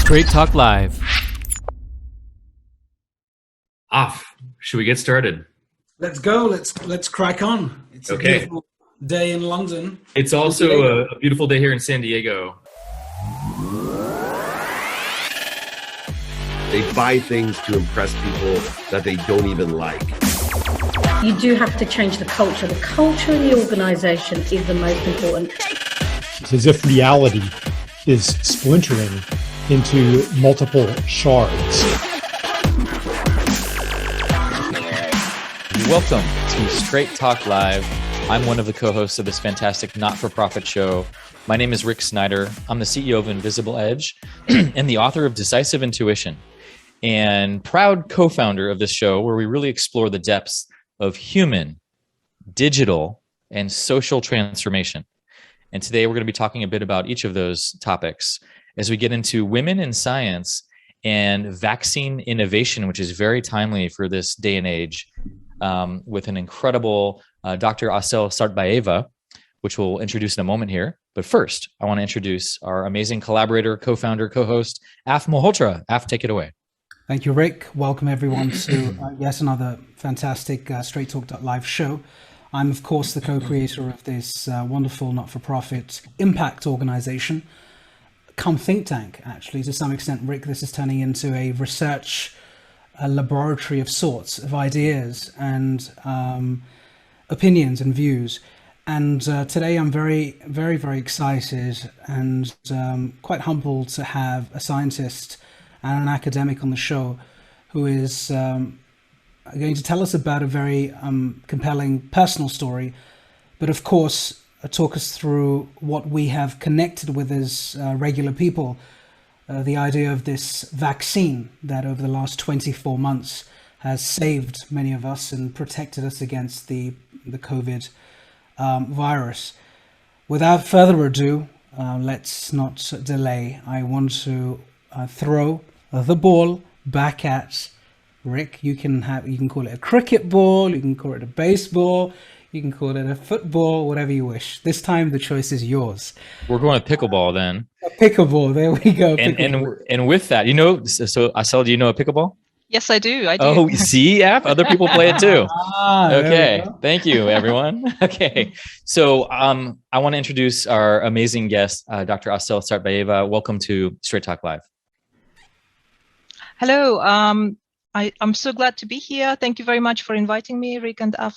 Straight Talk Live. Off. Should we get started? Let's go. Let's crack on. It's a beautiful day in London. It's also a beautiful day here in San Diego. They buy things to impress people that they don't even like. You do have to change the culture. The culture in the organization is the most important. It's as if reality is splintering into multiple shards. Welcome to Straight Talk Live. I'm one of the co-hosts of this fantastic not-for-profit show. My name is Rick Snyder. I'm the CEO of Invisible Edge and the author of Decisive Intuition, and proud co-founder of this show where we really explore the depths of human, digital, and social transformation. And today we're going to be talking a bit about each of those topics as we get into women in science and vaccine innovation, which is very timely for this day and age, with an incredible Dr. Asel Sartbaeva, which we'll introduce in a moment here. But first, I want to introduce our amazing collaborator, co-founder, co-host, Af Malhotra. Af, take it away. Thank you, Rick. Welcome everyone to yes, another fantastic Straight Talk Live show. I'm, of course, the co-creator of this wonderful not-for-profit impact organization, come think tank, actually, to some extent. Rick, this is turning into a research laboratory of sorts, of ideas and opinions and views. And today I'm very, very, very excited and quite humbled to have a scientist and an academic on the show who is going to tell us about a very compelling personal story, but of course talk us through what we have connected with as regular people, the idea of this vaccine that over the last 24 months has saved many of us and protected us against the COVID virus. Without further ado, let's not delay. I want to throw the ball back at Rick. You can call it a cricket ball, you can call it a baseball, you can call it a football, whatever you wish. This time the choice is yours. We're going with pickleball then. A pickleball, there we go. And with that, so Asel, do you know a pickleball? Yes, I do. Oh, see, Af, other people play it too. Okay, There we go. thank you, everyone. Okay, so I want to introduce our amazing guest, Dr. Asel Sartbaeva. Welcome to Straight Talk Live. Hello. I'm so glad to be here. Thank you very much for inviting me, Rick and Af.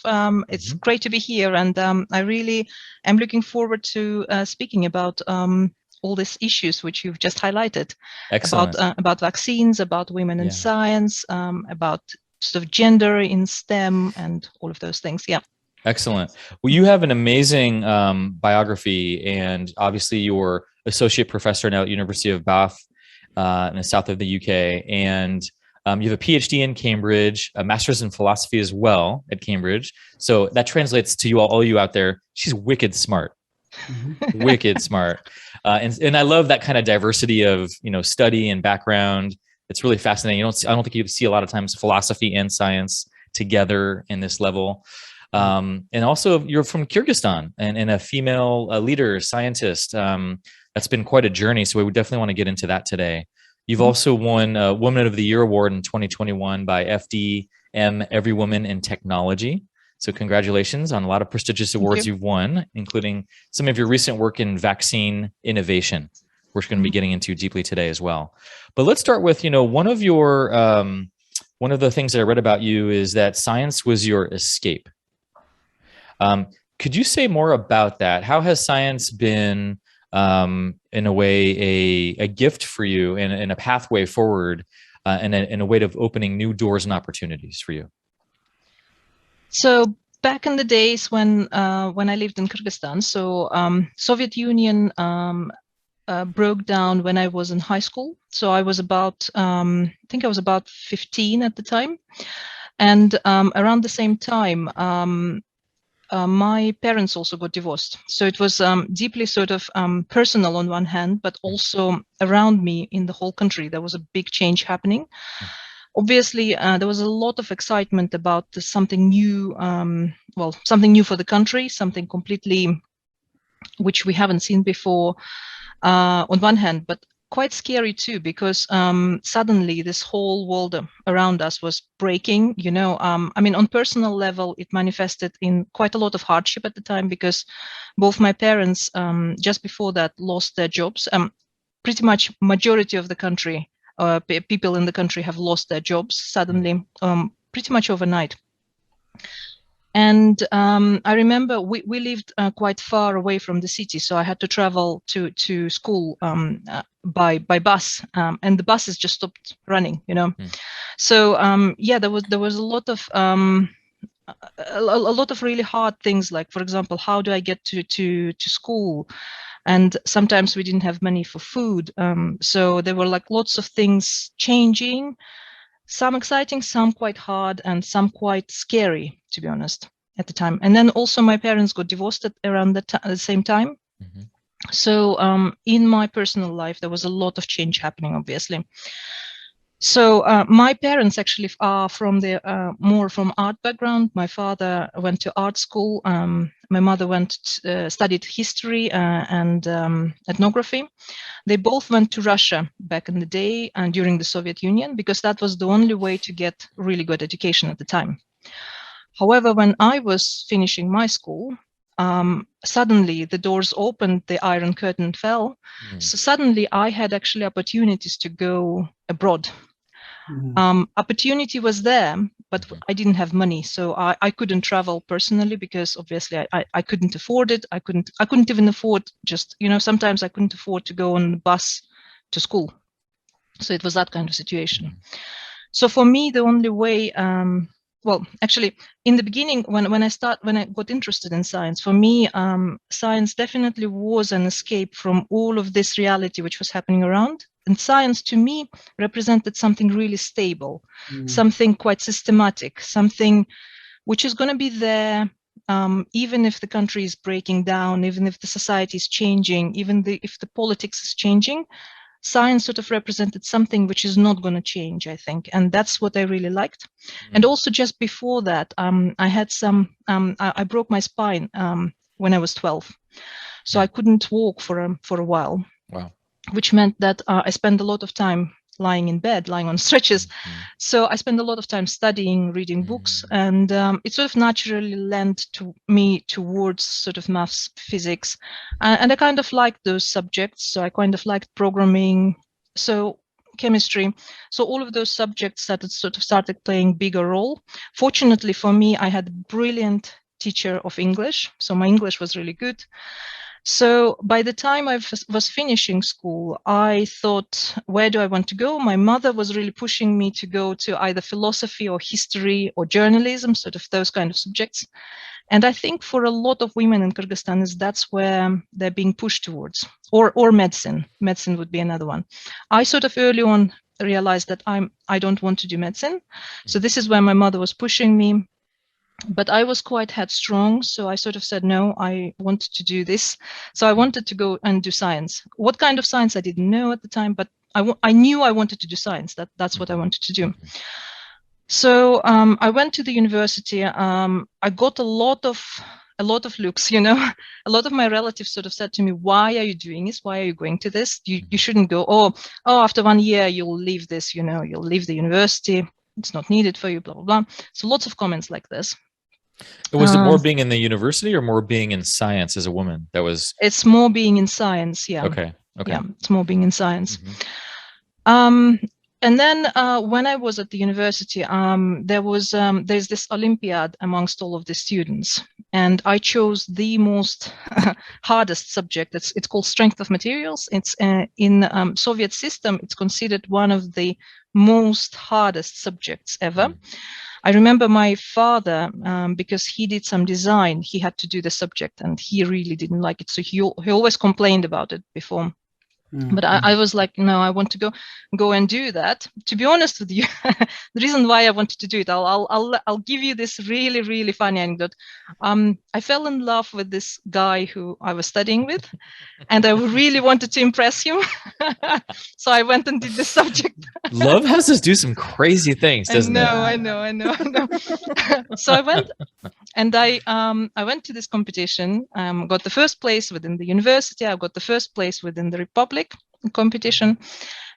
It's great to be here, and I really am looking forward to speaking about all these issues which you've just highlighted. Excellent. About vaccines, about women in science, about sort of gender in STEM, and all of those things. Yeah. Excellent. Well, you have an amazing biography, and obviously you're associate professor now at University of Bath in the south of the UK, and you have a PhD in Cambridge, a master's in philosophy as well at Cambridge. So that translates to you all you out there. She's wicked smart, wicked smart. And I love that kind of diversity of, study and background. It's really fascinating. I don't think you see a lot of times philosophy and science together in this level. And also you're from Kyrgyzstan and a female leader, scientist. That's been quite a journey. So we would definitely want to get into that today. You've also won a Woman of the Year award in 2021 by FDM Everywoman in Technology. So congratulations on a lot of prestigious awards you've won, including some of your recent work in vaccine innovation, which we're going to be getting into deeply today as well. But let's start with, one of the things that I read about you is that science was your escape. Could you say more about that? How has science been in a way, a gift for you and a pathway forward and a way of opening new doors and opportunities for you? So back in the days when I lived in Kyrgyzstan, so Soviet Union broke down when I was in high school. So I was about, I think I was about 15 at the time. And around the same time, my parents also got divorced. So it was deeply sort of personal on one hand, but also around me in the whole country, there was a big change happening. Obviously, there was a lot of excitement about something new, something new for the country, something completely which we haven't seen before on one hand, but quite scary too, because suddenly this whole world around us was breaking. I mean, on personal level, it manifested in quite a lot of hardship at the time, because both my parents just before that lost their jobs. Pretty much majority of the country, people in the country have lost their jobs suddenly, pretty much overnight. And I remember we lived quite far away from the city, so I had to travel to school by bus, and the buses just stopped running. So yeah, there was a lot of really hard things, like, for example, how do I get to school? And sometimes we didn't have money for food, so there were like lots of things changing. Some exciting, some quite hard, and some quite scary, to be honest, at the time. And then also my parents got divorced at around the same time. Mm-hmm. So in my personal life, there was a lot of change happening, obviously. So my parents actually are from the more from art background. My father went to art school. My mother studied history and ethnography. They both went to Russia back in the day and during the Soviet Union, because that was the only way to get really good education at the time. However, when I was finishing my school, suddenly the doors opened, the Iron Curtain fell. So suddenly I had actually opportunities to go abroad. Opportunity was there, but I didn't have money, so I couldn't travel personally, because obviously I couldn't afford it. I couldn't even afford just, sometimes I couldn't afford to go on the bus to school. So it was that kind of situation. So for me, the only way, well, actually, in the beginning, when I got interested in science, for me, science definitely was an escape from all of this reality which was happening around. And science, to me, represented something really stable, something quite systematic, something which is going to be there, even if the country is breaking down, even if the society is changing, even if the politics is changing. Science sort of represented something which is not going to change, I think. And that's what I really liked. And also just before that, I had I broke my spine when I was 12. So I couldn't walk for a while. Wow. Which meant that I spent a lot of time lying in bed, lying on stretches. So I spent a lot of time studying, reading books, and it sort of naturally lent to me towards sort of maths, physics, and I kind of liked those subjects. So I kind of liked programming, so chemistry. So all of those subjects started playing bigger role. Fortunately for me, I had a brilliant teacher of English, so my English was really good. So by the time I was finishing school, I thought, where do I want to go? My mother was really pushing me to go to either philosophy or history or journalism, sort of those kind of subjects. And I think for a lot of women in Kyrgyzstan, that's where they're being pushed towards, or medicine. Medicine would be another one. I sort of early on realized that I don't want to do medicine. So this is where my mother was pushing me. But I was quite headstrong, so I sort of said, no, I wanted to do this. So I wanted to go and do science. What kind of science, I didn't know at the time, but I knew I wanted to do science. That's what I wanted to do. So I went to the university. I got a lot of looks, a lot of my relatives sort of said to me, why are you doing this? Why are you going to this? You shouldn't go. Oh, after 1 year, you'll leave this, you'll leave the university. It's not needed for you, blah, blah, blah. So lots of comments like this. Was it more being in the university or more being in science as a woman? It's more being in science, yeah. Okay. Yeah, it's more being in science. And then when I was at the university, there's this Olympiad amongst all of the students, and I chose the most hardest subject. It's called Strength of Materials. It's in Soviet system. It's considered one of the most hardest subjects ever. I remember my father, because he did some design, he had to do the subject, and he really didn't like it. So he always complained about it before. But I was like, no, I want to go and do that. To be honest with you, the reason why I wanted to do it, I'll give you this really, really funny anecdote. I fell in love with this guy who I was studying with, and I really wanted to impress him. So I went and did this subject. Love has us do some crazy things, doesn't it? I know. So I went, and I went to this competition. Got the first place within the university. I got the first place within the Republic. competition.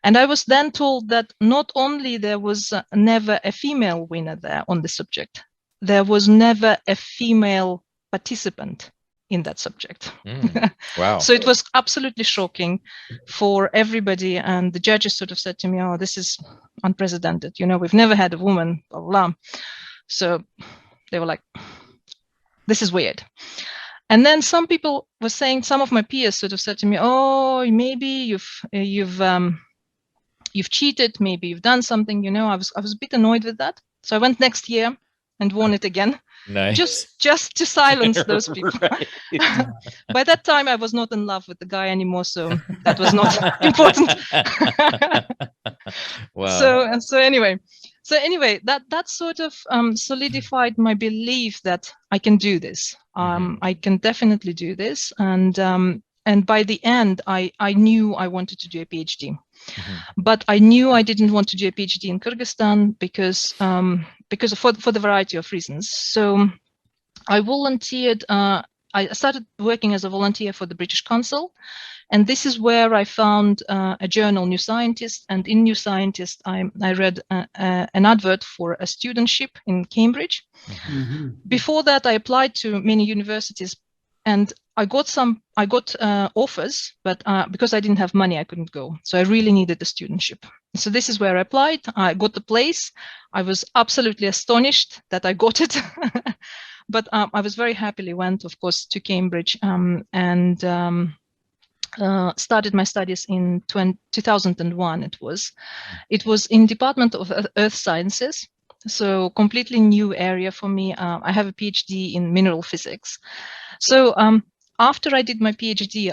And I was then told that not only there was never a female winner there on the subject, there was never a female participant in that subject. Wow. So it was absolutely shocking for everybody. And the judges sort of said to me, oh, this is unprecedented. You know, we've never had a woman, blah, blah. So they were like, this is weird. And then some people were saying, some of my peers sort of said to me, oh, maybe you've cheated, maybe you've done something, you know. I was a bit annoyed with that. So I went next year and won it again. Nice. Just to silence those people. Right. By that time, I was not in love with the guy anymore, so that was not important. Wow. So anyway, that sort of solidified my belief that I can do this. I can definitely do this, and by the end, I knew I wanted to do a PhD. But I knew I didn't want to do a PhD in Kyrgyzstan because for the variety of reasons. So I volunteered. I started working as a volunteer for the British Council, and this is where I found a journal, New Scientist. And in New Scientist, I read an advert for a studentship in Cambridge. Before that, I applied to many universities, and I got offers, but because I didn't have money, I couldn't go. So I really needed the studentship. So this is where I applied. I got the place. I was absolutely astonished that I got it. But I was very happily went, of course, to Cambridge and started my studies in 2001. It was in Department of Earth Sciences. So completely new area for me. I have a PhD in mineral physics. So after I did my PhD,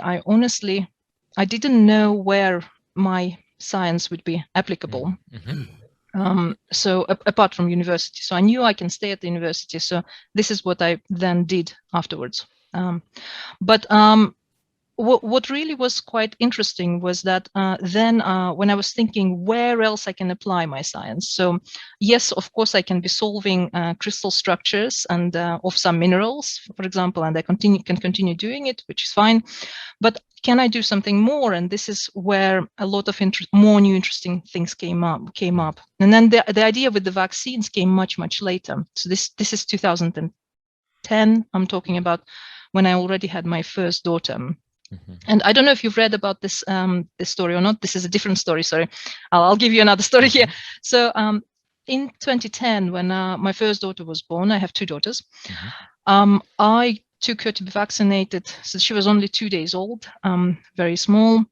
I didn't know where my science would be applicable. So apart from university, so I knew I can stay at the university. So this is what I then did afterwards. But what really was quite interesting was that then when I was thinking where else I can apply my science. So yes, of course, I can be solving crystal structures and of some minerals, for example, and I can continue doing it, which is fine. But can I do something more? And this is where a lot of more new interesting things came up. And then the idea with the vaccines came much later. So this is 2010. I'm talking about when I already had my first daughter. And I don't know if you've read about this story or not. This is a different story. Sorry, I'll give you another story here. So in 2010, when my first daughter was born, I have two daughters. I took her to be vaccinated. So she was only 2 days old, very small.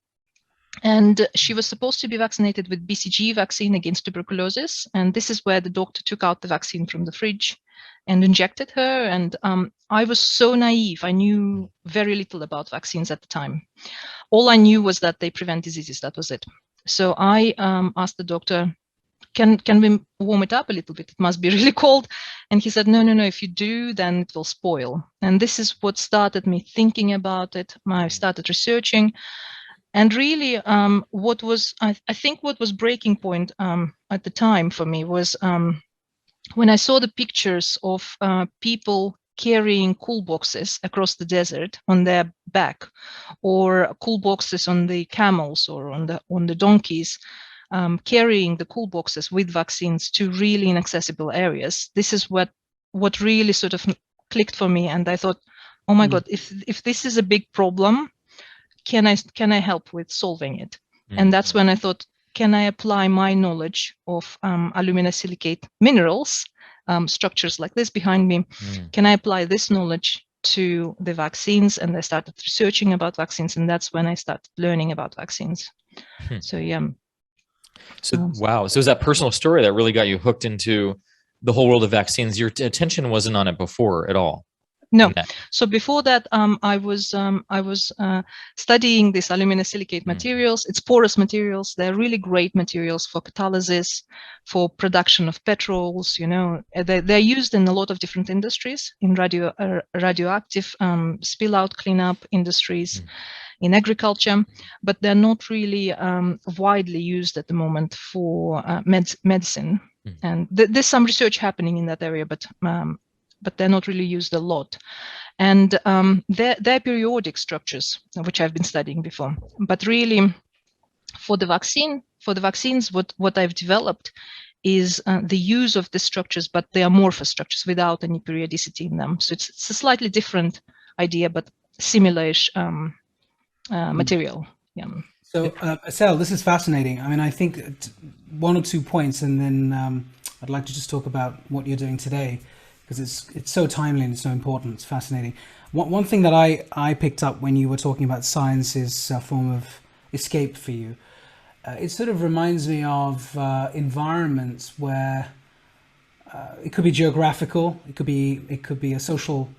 And she was supposed to be vaccinated with BCG vaccine against tuberculosis. And this is where the doctor took out the vaccine from the fridge and injected her. And I was so naive. I knew very little about vaccines at the time. All I knew was that they prevent diseases. That was it. So I asked the doctor, can we warm it up a little bit? It must be really cold. And he said, no, if you do, then it will spoil. And this is what started me thinking about it. I started researching. And really, what was breaking point at the time for me was when I saw the pictures of people carrying cool boxes across the desert on their back, or cool boxes on the camels or on the donkeys, carrying the cool boxes with vaccines to really inaccessible areas. This is what really sort of clicked for me, and I thought, oh my God, if this is a big problem, can I help with solving it? And that's when I thought, can I apply my knowledge of aluminosilicate minerals, structures like this behind me? Can I apply this knowledge to the vaccines? And I started researching about vaccines, and that's when I started learning about vaccines. So yeah. So wow. So it was that personal story that really got you hooked into the whole world of vaccines. Your attention wasn't on it before at all. No. So before that, I was studying these aluminosilicate materials. It's porous materials. They're really great materials for catalysis, for production of petrols. You know, they're used in a lot of different industries, in radioactive spill out cleanup industries, in agriculture, but they're not really widely used at the moment for medicine. And there's some research happening in that area, but they're not really used a lot. And they're periodic structures, which I've been studying before. But really, for the vaccines, what I've developed is the use of the structures, but they are amorphous structures without any periodicity in them. So it's a slightly different idea, but similar-ish material. Yeah. So, Asel, this is fascinating. I mean, I think one or two points, and then I'd like to just talk about what you're doing today, because it's so timely and it's so important. It's fascinating. One thing that I picked up when you were talking about science is a form of escape for you. It sort of reminds me of environments where it could be geographical, it could be a social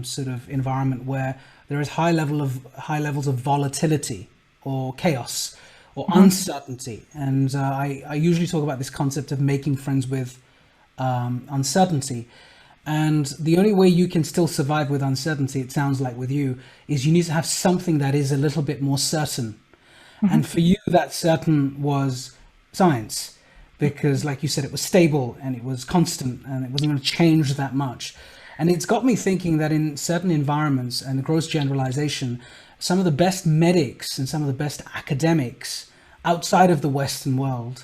sort of environment where there is high levels of volatility or chaos or uncertainty. And I usually talk about this concept of making friends with uncertainty. And the only way you can still survive with uncertainty, it sounds like with you, is you need to have something that is a little bit more certain. And for you, that certain was science, because like you said, it was stable and it was constant and it wasn't going to change that much. And it's got me thinking that in certain environments, and the gross generalization, some of the best medics and some of the best academics outside of the Western world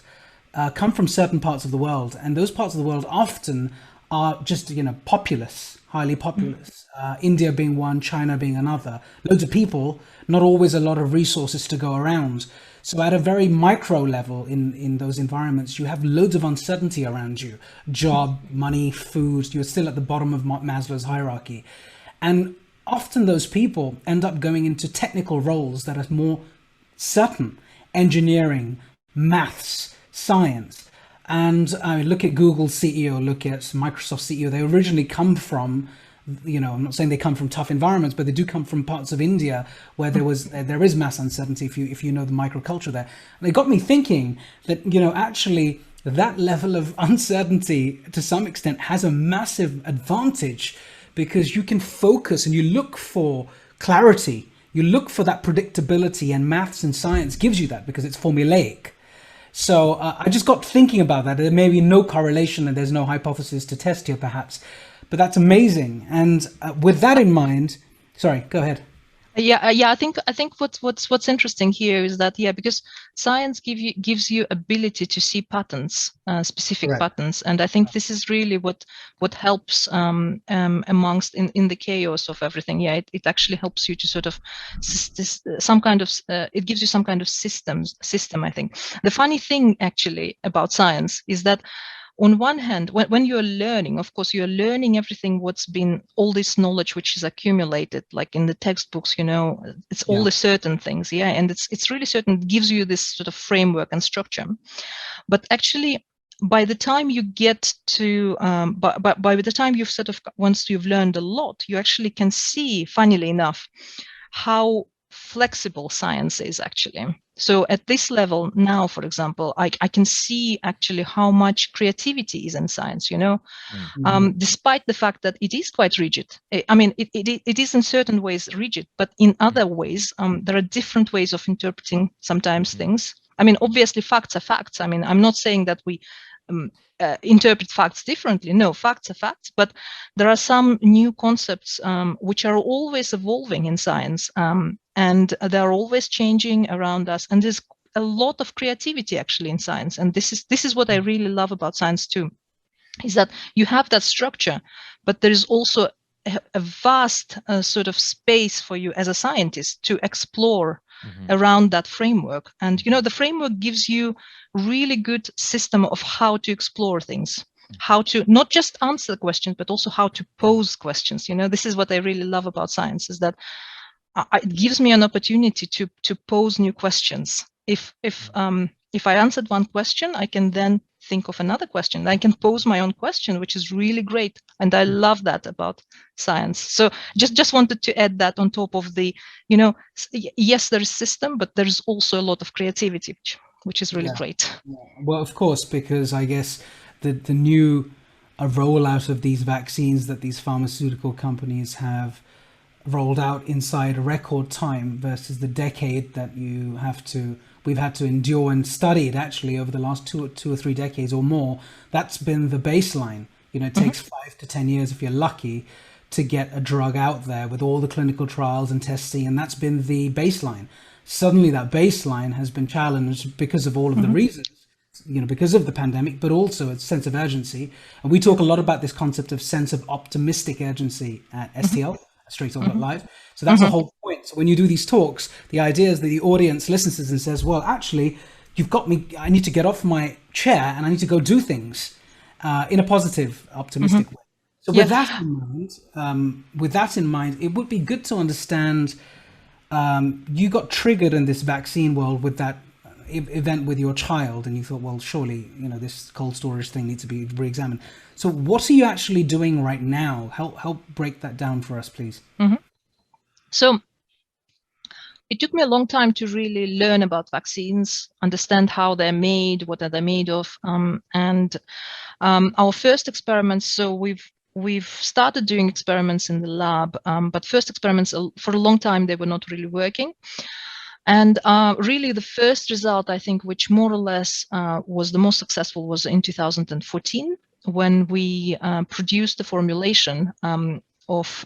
come from certain parts of the world. And those parts of the world often are just, populous, highly populous. India being one, China being another. Loads of people, not always a lot of resources to go around. So at a very micro level in those environments, you have loads of uncertainty around you. Job, money, food, you're still at the bottom of Maslow's hierarchy. And often those people end up going into technical roles that are more certain. Engineering, maths, science. And look at Google's CEO, look at Microsoft CEO. They originally come from, I'm not saying they come from tough environments, but they do come from parts of India where there is mass uncertainty if you know the microculture there. And it got me thinking that, actually that level of uncertainty to some extent has a massive advantage, because you can focus and you look for clarity. You look for that predictability, and maths and science gives you that because it's formulaic. So I just got thinking about that. There may be no correlation and there's no hypothesis to test here perhaps, but that's amazing. And with that in mind, sorry, go ahead. I think what's interesting here is that because science gives you ability to see patterns, specific patterns, and I think this is really what helps amongst in the chaos of everything. It actually helps you to sort of it gives you some kind of system. I think the funny thing actually about science is that, on one hand, when you're learning, of course, you're learning everything what's been, all this knowledge which is accumulated, like in the textbooks, it's all the certain things, and it's really certain, it gives you this sort of framework and structure. But actually, by the time you get to, by the time you've once you've learned a lot, you actually can see, funnily enough, how flexible science is actually. So at this level now, for example, I can see actually how much creativity is in science, despite the fact that it is quite rigid. I mean, it is in certain ways rigid, but in other ways, there are different ways of interpreting sometimes things. I mean, obviously facts are facts. I mean, I'm not saying that we interpret facts differently. No, facts are facts, but there are some new concepts which are always evolving in science, and they're always changing around us. And there's a lot of creativity actually in science. And this is what I really love about science too, is that you have that structure, but there is also a vast sort of space for you as a scientist to explore around that framework. And the framework gives you really good system of how to explore things, how to not just answer questions, but also how to pose questions. This is what I really love about science, is that it gives me an opportunity to pose new questions. If I answered one question, I can then think of another question. I can pose my own question, which is really great. And I love that about science. So just wanted to add that on top of the, yes, there is system, but there is also a lot of creativity, which is really great. Well, of course, because I guess the new rollout of these vaccines that these pharmaceutical companies have rolled out inside a record time versus the decade that we've had to endure and study it actually over the last two or three decades or more. That's been the baseline. It takes 5 to 10 years, if you're lucky, to get a drug out there with all the clinical trials and testing, and that's been the baseline. suddenly that baseline has been challenged because of all of the reasons, because of the pandemic, but also a sense of urgency. And we talk a lot about this concept of sense of optimistic urgency at STL, Straight Talk Live. So that's the whole point. So when you do these talks, the idea is that the audience listens to this and says, well, actually, you've got me, I need to get off my chair and I need to go do things in a positive, optimistic way. So with that in mind, it would be good to understand, you got triggered in this vaccine world with that event with your child, and you thought, well, surely, this cold storage thing needs to be re-examined. So what are you actually doing right now? Help break that down for us, please. So it took me a long time to really learn about vaccines, understand how they're made, what are they made of, and our first experiments. So we've started doing experiments in the lab, but first experiments for a long time they were not really working. And really the first result, I think, which more or less was the most successful, was in 2014, when we produced the formulation of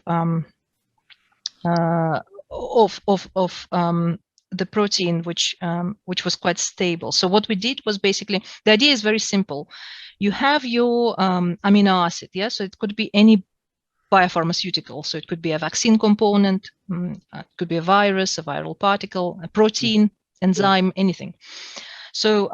the protein, which was quite stable. So what we did was basically, the idea is very simple. You have your amino acid, so it could be any biopharmaceutical. So it could be a vaccine component, it could be a virus, a viral particle, a protein, enzyme, anything. So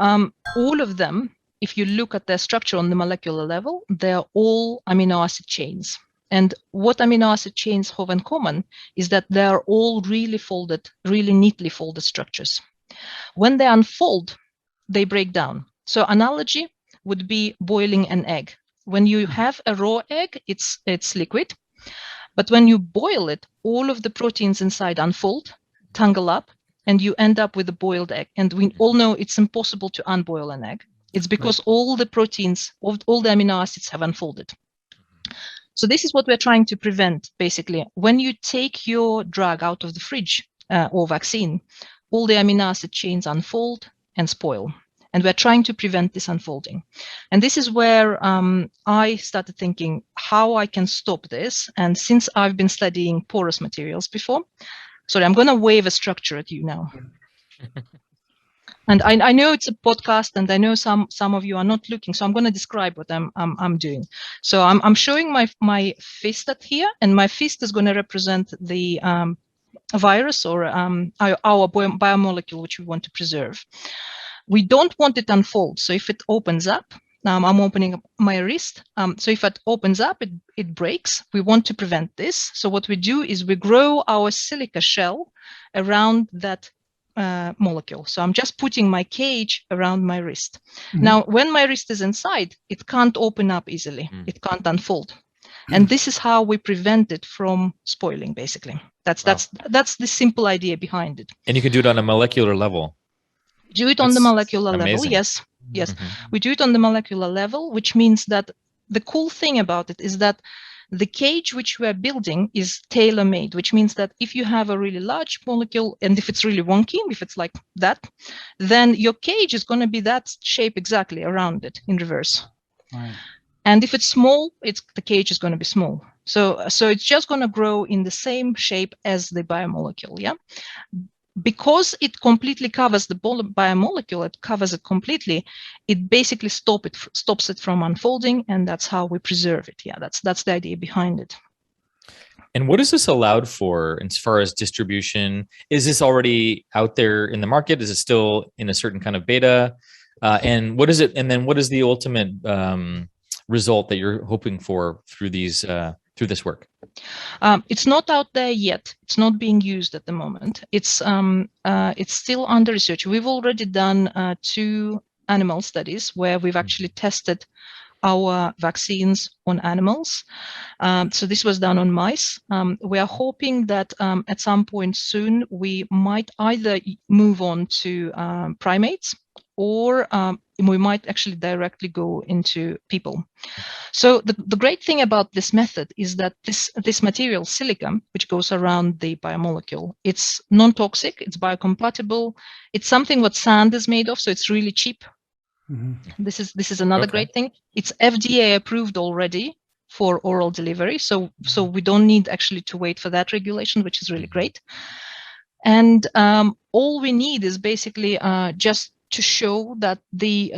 all of them, if you look at their structure on the molecular level, they're all amino acid chains. And what amino acid chains have in common is that they are all really neatly folded structures. When they unfold, they break down. So analogy would be boiling an egg. When you have a raw egg, it's liquid, but when you boil it, all of the proteins inside unfold, tangle up, and you end up with a boiled egg. And we all know it's impossible to unboil an egg. It's because all the proteins, all the amino acids have unfolded. So this is what we're trying to prevent, basically. When you take your drug out of the fridge or vaccine, all the amino acid chains unfold and spoil. And we're trying to prevent this unfolding. And this is where I started thinking how I can stop this. And since I've been studying porous materials before, sorry, I'm going to wave a structure at you now. And I know it's a podcast, and I know some of you are not looking, so I'm going to describe what I'm doing. So I'm showing my fist at here, and my fist is going to represent the virus or our biomolecule which we want to preserve. We don't want it to unfold. So if it opens up, I'm opening up my wrist. So if it opens up, it breaks. We want to prevent this. So what we do is we grow our silica shell around that molecule. So I'm just putting my cage around my wrist. Now, when my wrist is inside, it can't open up easily. It can't unfold. And this is how we prevent it from spoiling, basically. That's the simple idea behind it. And you can do it on a molecular level. Do it on the molecular level, yes. We do it on the molecular level, which means that the cool thing about it is that the cage which we are building is tailor-made, which means that if you have a really large molecule, and if it's really wonky, if it's like that, then your cage is going to be that shape exactly around it in reverse. Right. And if it's small, the cage is going to be small. So it's just going to grow in the same shape as the biomolecule, Because it completely covers the biomolecule, it covers it completely, it basically stops it from unfolding, and that's how we preserve it. That's the idea behind it. And what is this allowed for as far as distribution? Is this already out there in the market? Is it still in a certain kind of beta? And what is it? And then what is the ultimate result that you're hoping for through these through this work? It's not out there yet. It's not being used at the moment. It's still under research. We've already done 2 animal studies where we've actually tested our vaccines on animals. So this was done on mice. We are hoping that at some point soon we might either move on to primates, or we might actually directly go into people. So the great thing about this method is that this material, silica, which goes around the biomolecule, it's non-toxic, it's biocompatible, it's something what sand is made of, so it's really cheap. This is another great thing. It's FDA approved already for oral delivery, so we don't need actually to wait for that regulation, which is really great. And all we need is basically just to show that the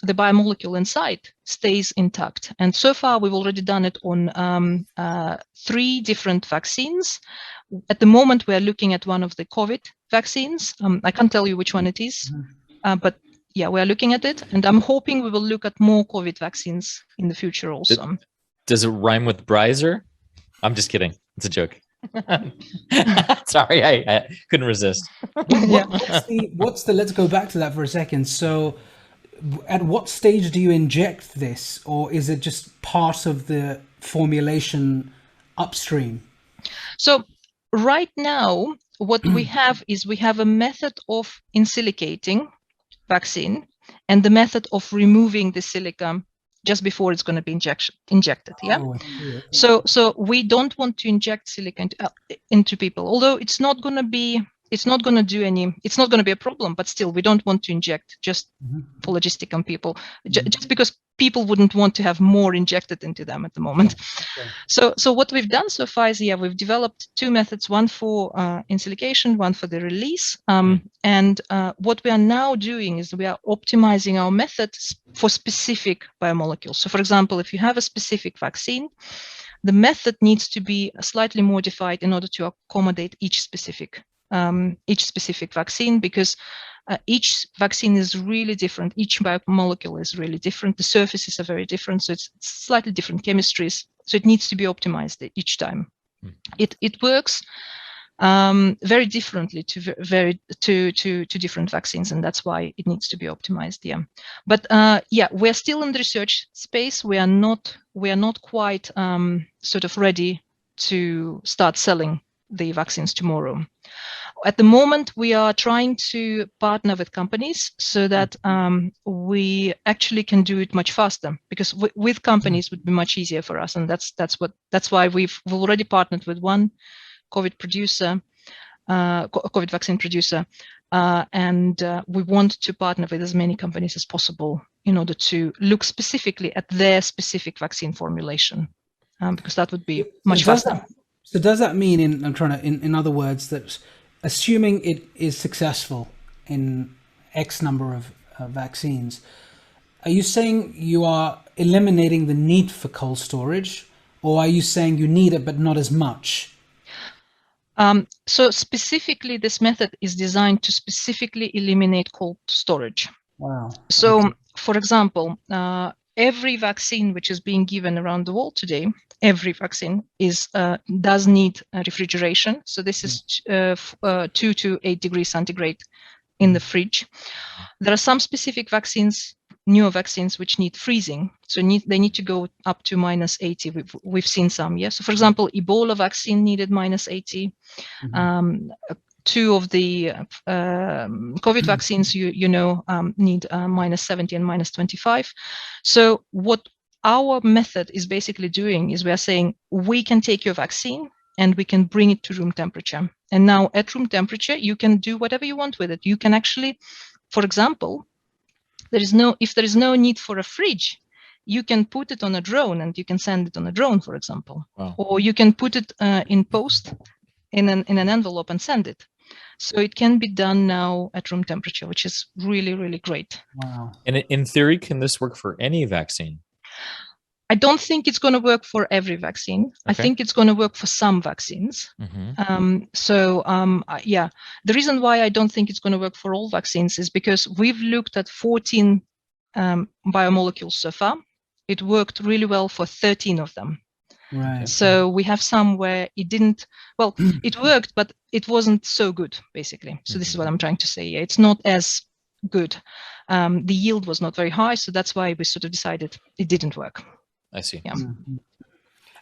biomolecule inside stays intact. And so far, we've already done it on 3 different vaccines. At the moment, we are looking at one of the COVID vaccines. I can't tell you which one it is, but yeah, we are looking at it. And I'm hoping we will look at more COVID vaccines in the future also. Does it rhyme with Brizer? I'm just kidding. It's a joke. Sorry, I couldn't resist. Let's go back to that for a second. So at what stage do you inject this, or is it just part of the formulation upstream? So right now, what we have is we have a method of insilicating vaccine and the method of removing the silica just before it's going to be injected. Yeah. Oh, so we don't want to inject silica into people, although it's not going to be a problem, but still we don't want to inject just for logistic on people, just because people wouldn't want to have more injected into them at the moment. So what we've done so far is, we've developed 2 methods, one for insilication, one for the release. And what we are now doing is we are optimizing our methods for specific biomolecules. So for example, if you have a specific vaccine, the method needs to be slightly modified in order to accommodate each specific vaccine, because each vaccine is really different. Each biomolecule is really different. The surfaces are very different, so it's slightly different chemistries. So it needs to be optimized each time. It works very differently to different vaccines, and that's why it needs to be optimized. Yeah, but we're still in the research space. We are not quite sort of ready to start selling the vaccines tomorrow. At the moment, we are trying to partner with companies so that we actually can do it much faster, because with companies it would be much easier for us, and that's why we've already partnered with one COVID vaccine producer, and we want to partner with as many companies as possible in order to look specifically at their specific vaccine formulation, because that would be much faster. So does that mean, in other words, that assuming it is successful in X number of vaccines, are you saying you are eliminating the need for cold storage, or are you saying you need it but not as much? So specifically, this method is designed to specifically eliminate cold storage. Wow. So, for example, every vaccine which is being given around the world today, every vaccine does need refrigeration. So this is 2 to 8 degrees centigrade in the fridge. There are some specific vaccines, newer vaccines, which need freezing. So they need to go up to -80. We've seen some, yes. So for example, Ebola vaccine needed -80. 2 of the COVID vaccines, need -70 and -25. So what our method is basically doing is we are saying we can take your vaccine and we can bring it to room temperature. And now at room temperature, you can do whatever you want with it. You can actually, for example, if there is no need for a fridge, you can put it on a drone and you can send it on a drone, for example. Wow. Or you can put it in post in an envelope and send it. So it can be done now at room temperature, which is really, really great. Wow. And in theory, can this work for any vaccine? I don't think it's going to work for every vaccine. Okay. I think it's going to work for some vaccines. The reason why I don't think it's going to work for all vaccines is because we've looked at 14 biomolecules so far. It worked really well for 13 of them. Right. So we have some where it didn't, it worked, but it wasn't so good, basically. So this is what I'm trying to say. It's not as good. The yield was not very high, so that's why we sort of decided it didn't work. I see. Yeah.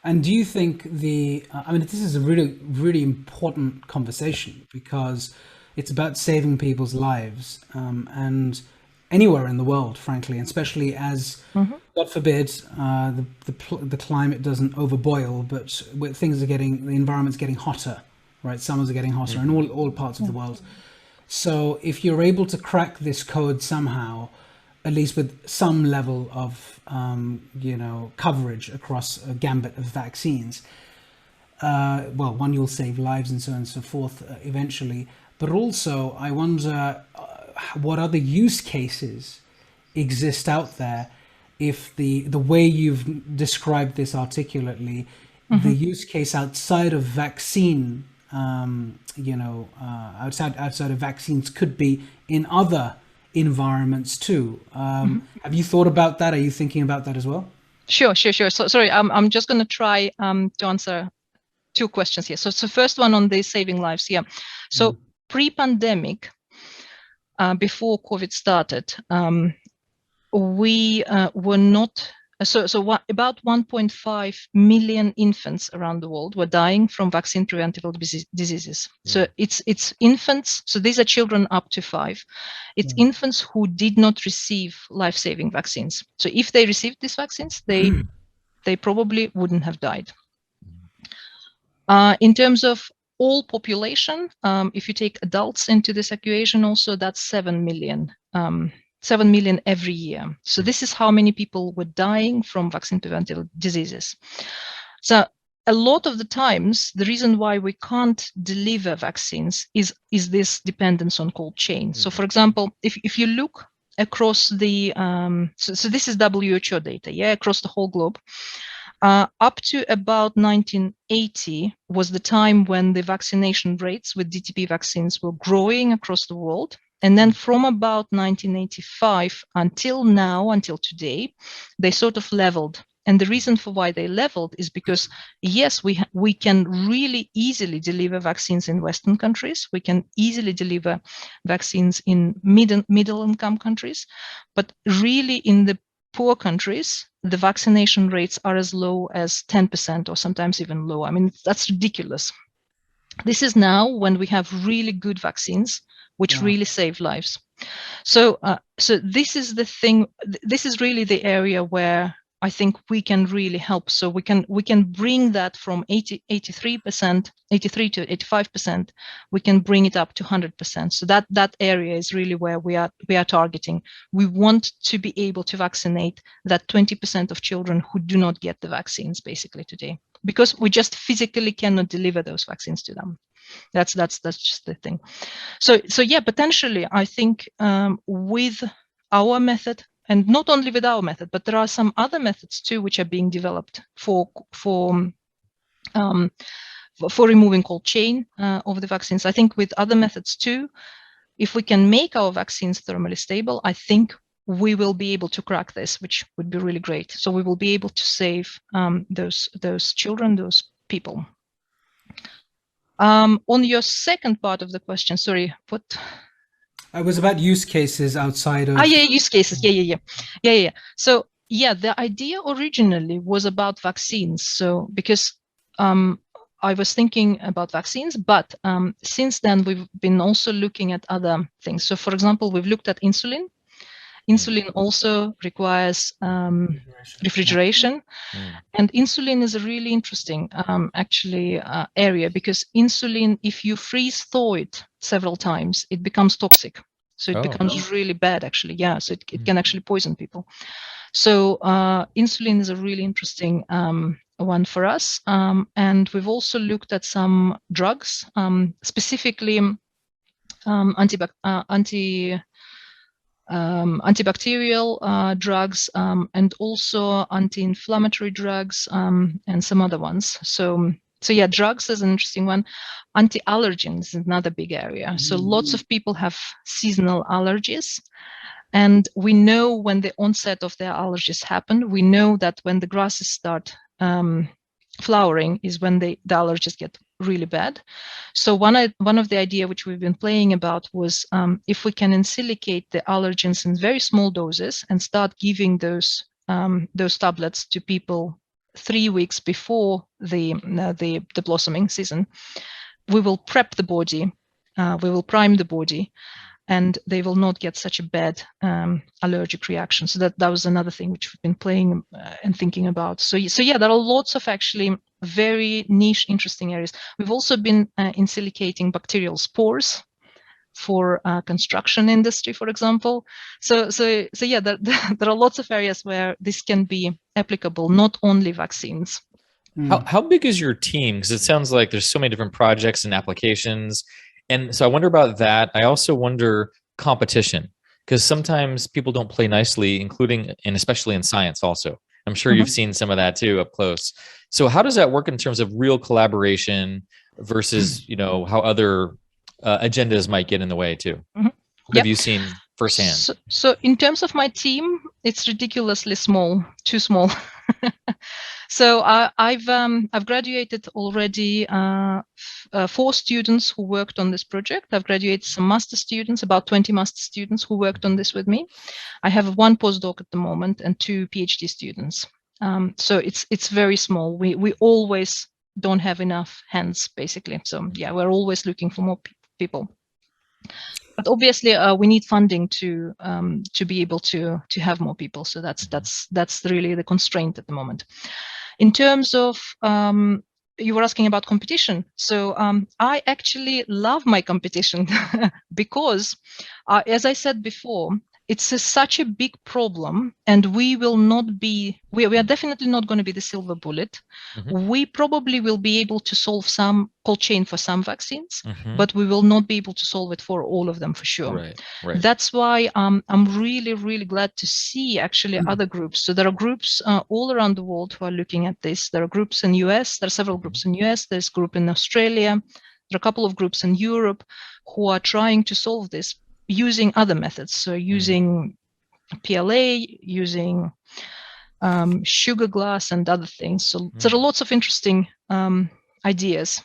And do you think this is a really, really important conversation, because it's about saving people's lives, and anywhere in the world, frankly, especially as, God forbid, the climate doesn't overboil, but the environment's getting hotter, right? Summers are getting hotter in all parts of the world. So if you're able to crack this code somehow, at least with some level of, coverage across a gambit of vaccines, well, one, you'll save lives and so on and so forth eventually, but also I wonder what other use cases exist out there if the way you've described this articulately, the use case outside of vaccine, outside of vaccines could be in other environments too. Have you thought about that? Are you thinking about that as well? Sure. So sorry, I'm just going to try to answer two questions here. So first one on the saving lives. Yeah. So pre-pandemic, before COVID started, we were not. About 1.5 million infants around the world were dying from vaccine preventable diseases. So it's infants. So these are children up to 5. It's infants who did not receive life-saving vaccines. So if they received these vaccines, they probably wouldn't have died. In terms of all population, if you take adults into this equation, also that's 7 million. 7 million every year. So this is how many people were dying from vaccine preventable diseases. So a lot of the times, the reason why we can't deliver vaccines is this dependence on cold chain. So for example, if you look across the, so this is WHO data, across the whole globe, up to about 1980 was the time when the vaccination rates with DTP vaccines were growing across the world. And then from about 1985 until now, until today, they sort of leveled. And the reason for why they leveled is because, yes, we can really easily deliver vaccines in Western countries. We can easily deliver vaccines in middle income countries. But really in the poor countries, the vaccination rates are as low as 10% or sometimes even lower. I mean, that's ridiculous. This is now when we have really good vaccines, which really save lives. So this is the thing. This is really the area where I think we can really help. So we can bring that from 83 to 85%. We can bring it up to 100%. So that area is really where we are targeting. We want to be able to vaccinate that 20% of children who do not get the vaccines basically today, because we just physically cannot deliver those vaccines to them. That's just the thing. So yeah, potentially I think with our method, and not only with our method, but there are some other methods too which are being developed for removing cold chain of the vaccines. I think with other methods too, if we can make our vaccines thermally stable, I think we will be able to crack this, which would be really great. So we will be able to save those children, those people. On your second part of the question, sorry, what? It was about use cases outside of... use cases. Yeah. So yeah, the idea originally was about vaccines. So because I was thinking about vaccines, but since then we've been also looking at other things. So for example, we've looked at insulin. Insulin also requires refrigeration. And insulin is a really interesting area, because insulin, if you freeze thaw it several times, it becomes toxic. So it becomes really bad actually. Yeah, so it can actually poison people. So insulin is a really interesting one for us. And we've also looked at some drugs, specifically antibacterial drugs, and also anti-inflammatory drugs, and some other ones. So yeah, drugs is an interesting one. Anti-allergens is another big area. So lots of people have seasonal allergies. And we know when the onset of their allergies happen. We know that when the grasses start flowering is when the allergies get really bad. So one of the idea which we've been playing about was if we can silicate the allergens in very small doses and start giving those tablets to people 3 weeks before the blossoming season, we will prep the body, we will prime the body, and they will not get such a bad allergic reaction. So that was another thing which we've been playing and thinking about. So yeah, there are lots of actually very niche, interesting areas. We've also been insilicating bacterial spores for construction industry, for example. So yeah, there are lots of areas where this can be applicable, not only vaccines. How big is your team? Because it sounds like there's so many different projects and applications. And so I wonder about that. I also wonder competition, because sometimes people don't play nicely, including and especially in science also. I'm sure you've seen some of that too up close. So how does that work in terms of real collaboration versus, how other agendas might get in the way too? What have you seen firsthand? So in terms of my team, it's ridiculously small, too small. So I've graduated already 4 students who worked on this project. I've graduated some master students, about 20 master students who worked on this with me. I have 1 postdoc at the moment and 2 PhD students. So it's very small. We always don't have enough hands, basically. So yeah, we're always looking for more people. But obviously, we need funding to be able to have more people. So that's really the constraint at the moment. In terms of you were asking about competition. So I actually love my competition because, as I said before, it's such a big problem, and we are definitely not going to be the silver bullet. We probably will be able to solve some cold chain for some vaccines, but we will not be able to solve it for all of them for sure. Right. That's why I'm really, really glad to see actually other groups. So there are groups all around the world who are looking at this. There are groups in US. There are several groups in US. There's a group in Australia. There are a couple of groups in Europe who are trying to solve this using other methods, so using PLA, using sugar glass and other things. So there are lots of interesting ideas.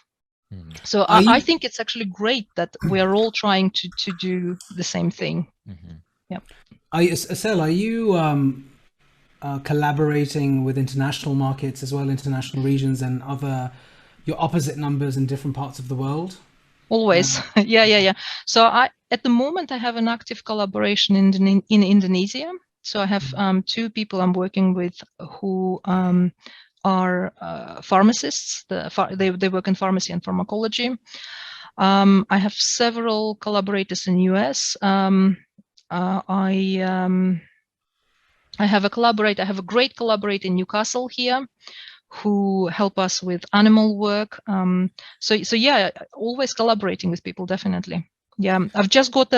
So I think it's actually great that we are all trying to do the same thing. Yeah. Asel, are you collaborating with international markets as well, international regions and your opposite numbers in different parts of the world? Always. Yeah. So at the moment, I have an active collaboration in Indonesia. So I have 2 people I'm working with who are pharmacists. They work in pharmacy and pharmacology. I have several collaborators in US. I have a great collaborator in Newcastle here, who help us with animal work. So yeah, always collaborating with people, definitely. Yeah, I've just got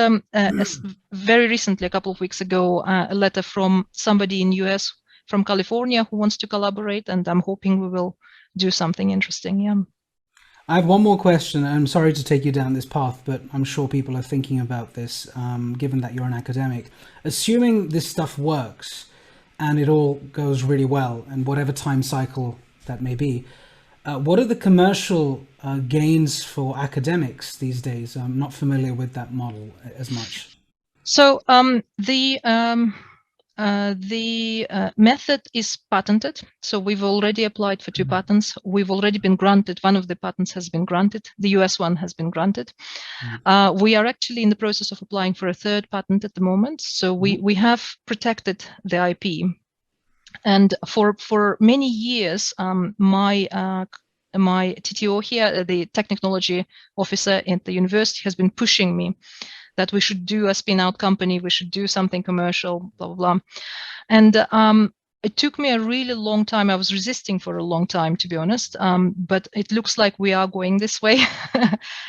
very recently, a couple of weeks ago, a letter from somebody in US, from California, who wants to collaborate, and I'm hoping we will do something interesting. Yeah. I have one more question. I'm sorry to take you down this path, but I'm sure people are thinking about this, given that you're an academic. Assuming this stuff works and it all goes really well, and whatever time cycle that may be, what are the commercial gains for academics these days? I'm not familiar with that model as much. So the method is patented. So we've already applied for 2 patents. We've already been granted. One of the patents has been granted. The US one has been granted. We are actually in the process of applying for a 3rd patent at the moment. So we have protected the IP. And for many years, my TTO here, the technology officer at the university, has been pushing me that we should do a spin-out company, we should do something commercial, blah, blah, blah. And it took me a really long time. I was resisting for a long time, to be honest, but it looks like we are going this way.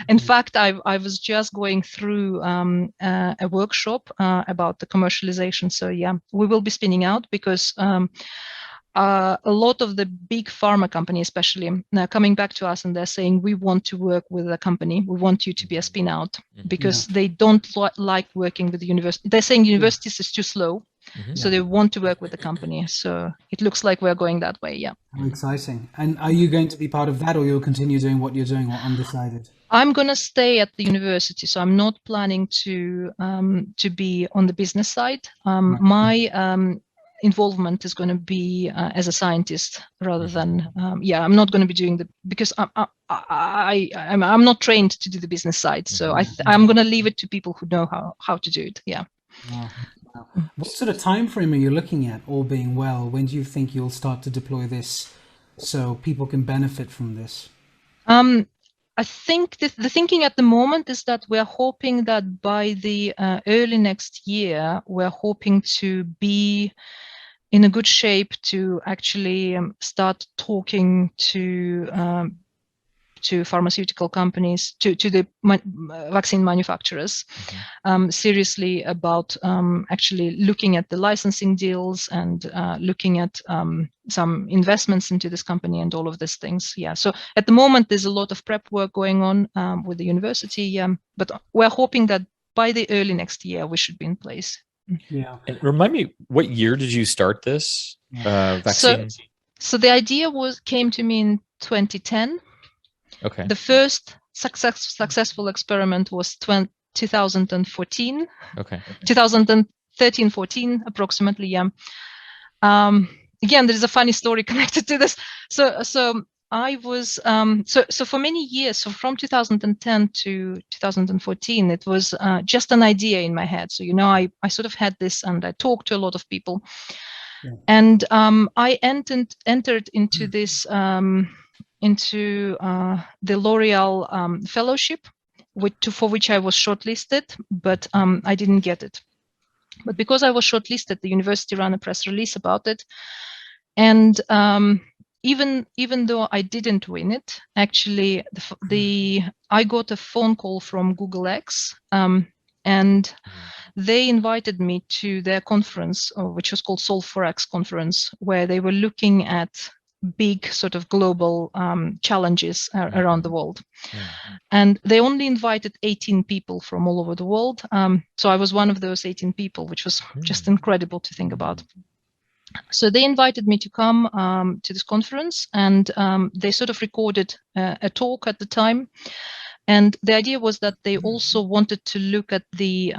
In fact, I was just going through a workshop about the commercialization. So yeah, we will be spinning out, because a lot of the big pharma companies, especially, coming back to us, and they're saying, we want to work with a company. We want you to be a spin out, because they don't like working with the university. They're saying universities is too slow. So they want to work with the company. So it looks like we're going that way. Yeah. How exciting. And are you going to be part of that, or you'll continue doing what you're doing, or undecided? I'm going to stay at the university. So I'm not planning to be on the business side. My involvement is going to be as a scientist rather than I'm not going to be doing because I'm not trained to do the business side. So I'm going to leave it to people who know how to do it. Yeah. Wow. What sort of time frame are you looking at, all being well? When do you think you'll start to deploy this so people can benefit from this? I think the thinking at the moment is that we're hoping that by the early next year, we're hoping to be in a good shape to actually start talking to pharmaceutical companies, to the vaccine manufacturers, seriously about actually looking at the licensing deals and looking at some investments into this company and all of these things. Yeah, so at the moment there's a lot of prep work going on with the university, but we're hoping that by the early next year we should be in place. Yeah. And remind me, what year did you start this vaccine? So the idea came to me in 2010. Okay. The first successful experiment was 2014. Okay. 2013-14 approximately. Yeah. Again, there is a funny story connected to this. So I was so for many years, so from 2010 to 2014, it was just an idea in my head. So I sort of had this, and I talked to a lot of people, and I entered into this. Into the L'Oreal fellowship, for which I was shortlisted, but I didn't get it. But because I was shortlisted, the university ran a press release about it, and even though I didn't win it, actually, I got a phone call from Google X, and they invited me to their conference, which was called Solve4X conference, where they were looking at big sort of global challenges around the world. And they only invited 18 people from all over the world. So I was one of those 18 people, which was just incredible to think about. So they invited me to come to this conference, and they sort of recorded a talk at the time. And the idea was that they also wanted to look at the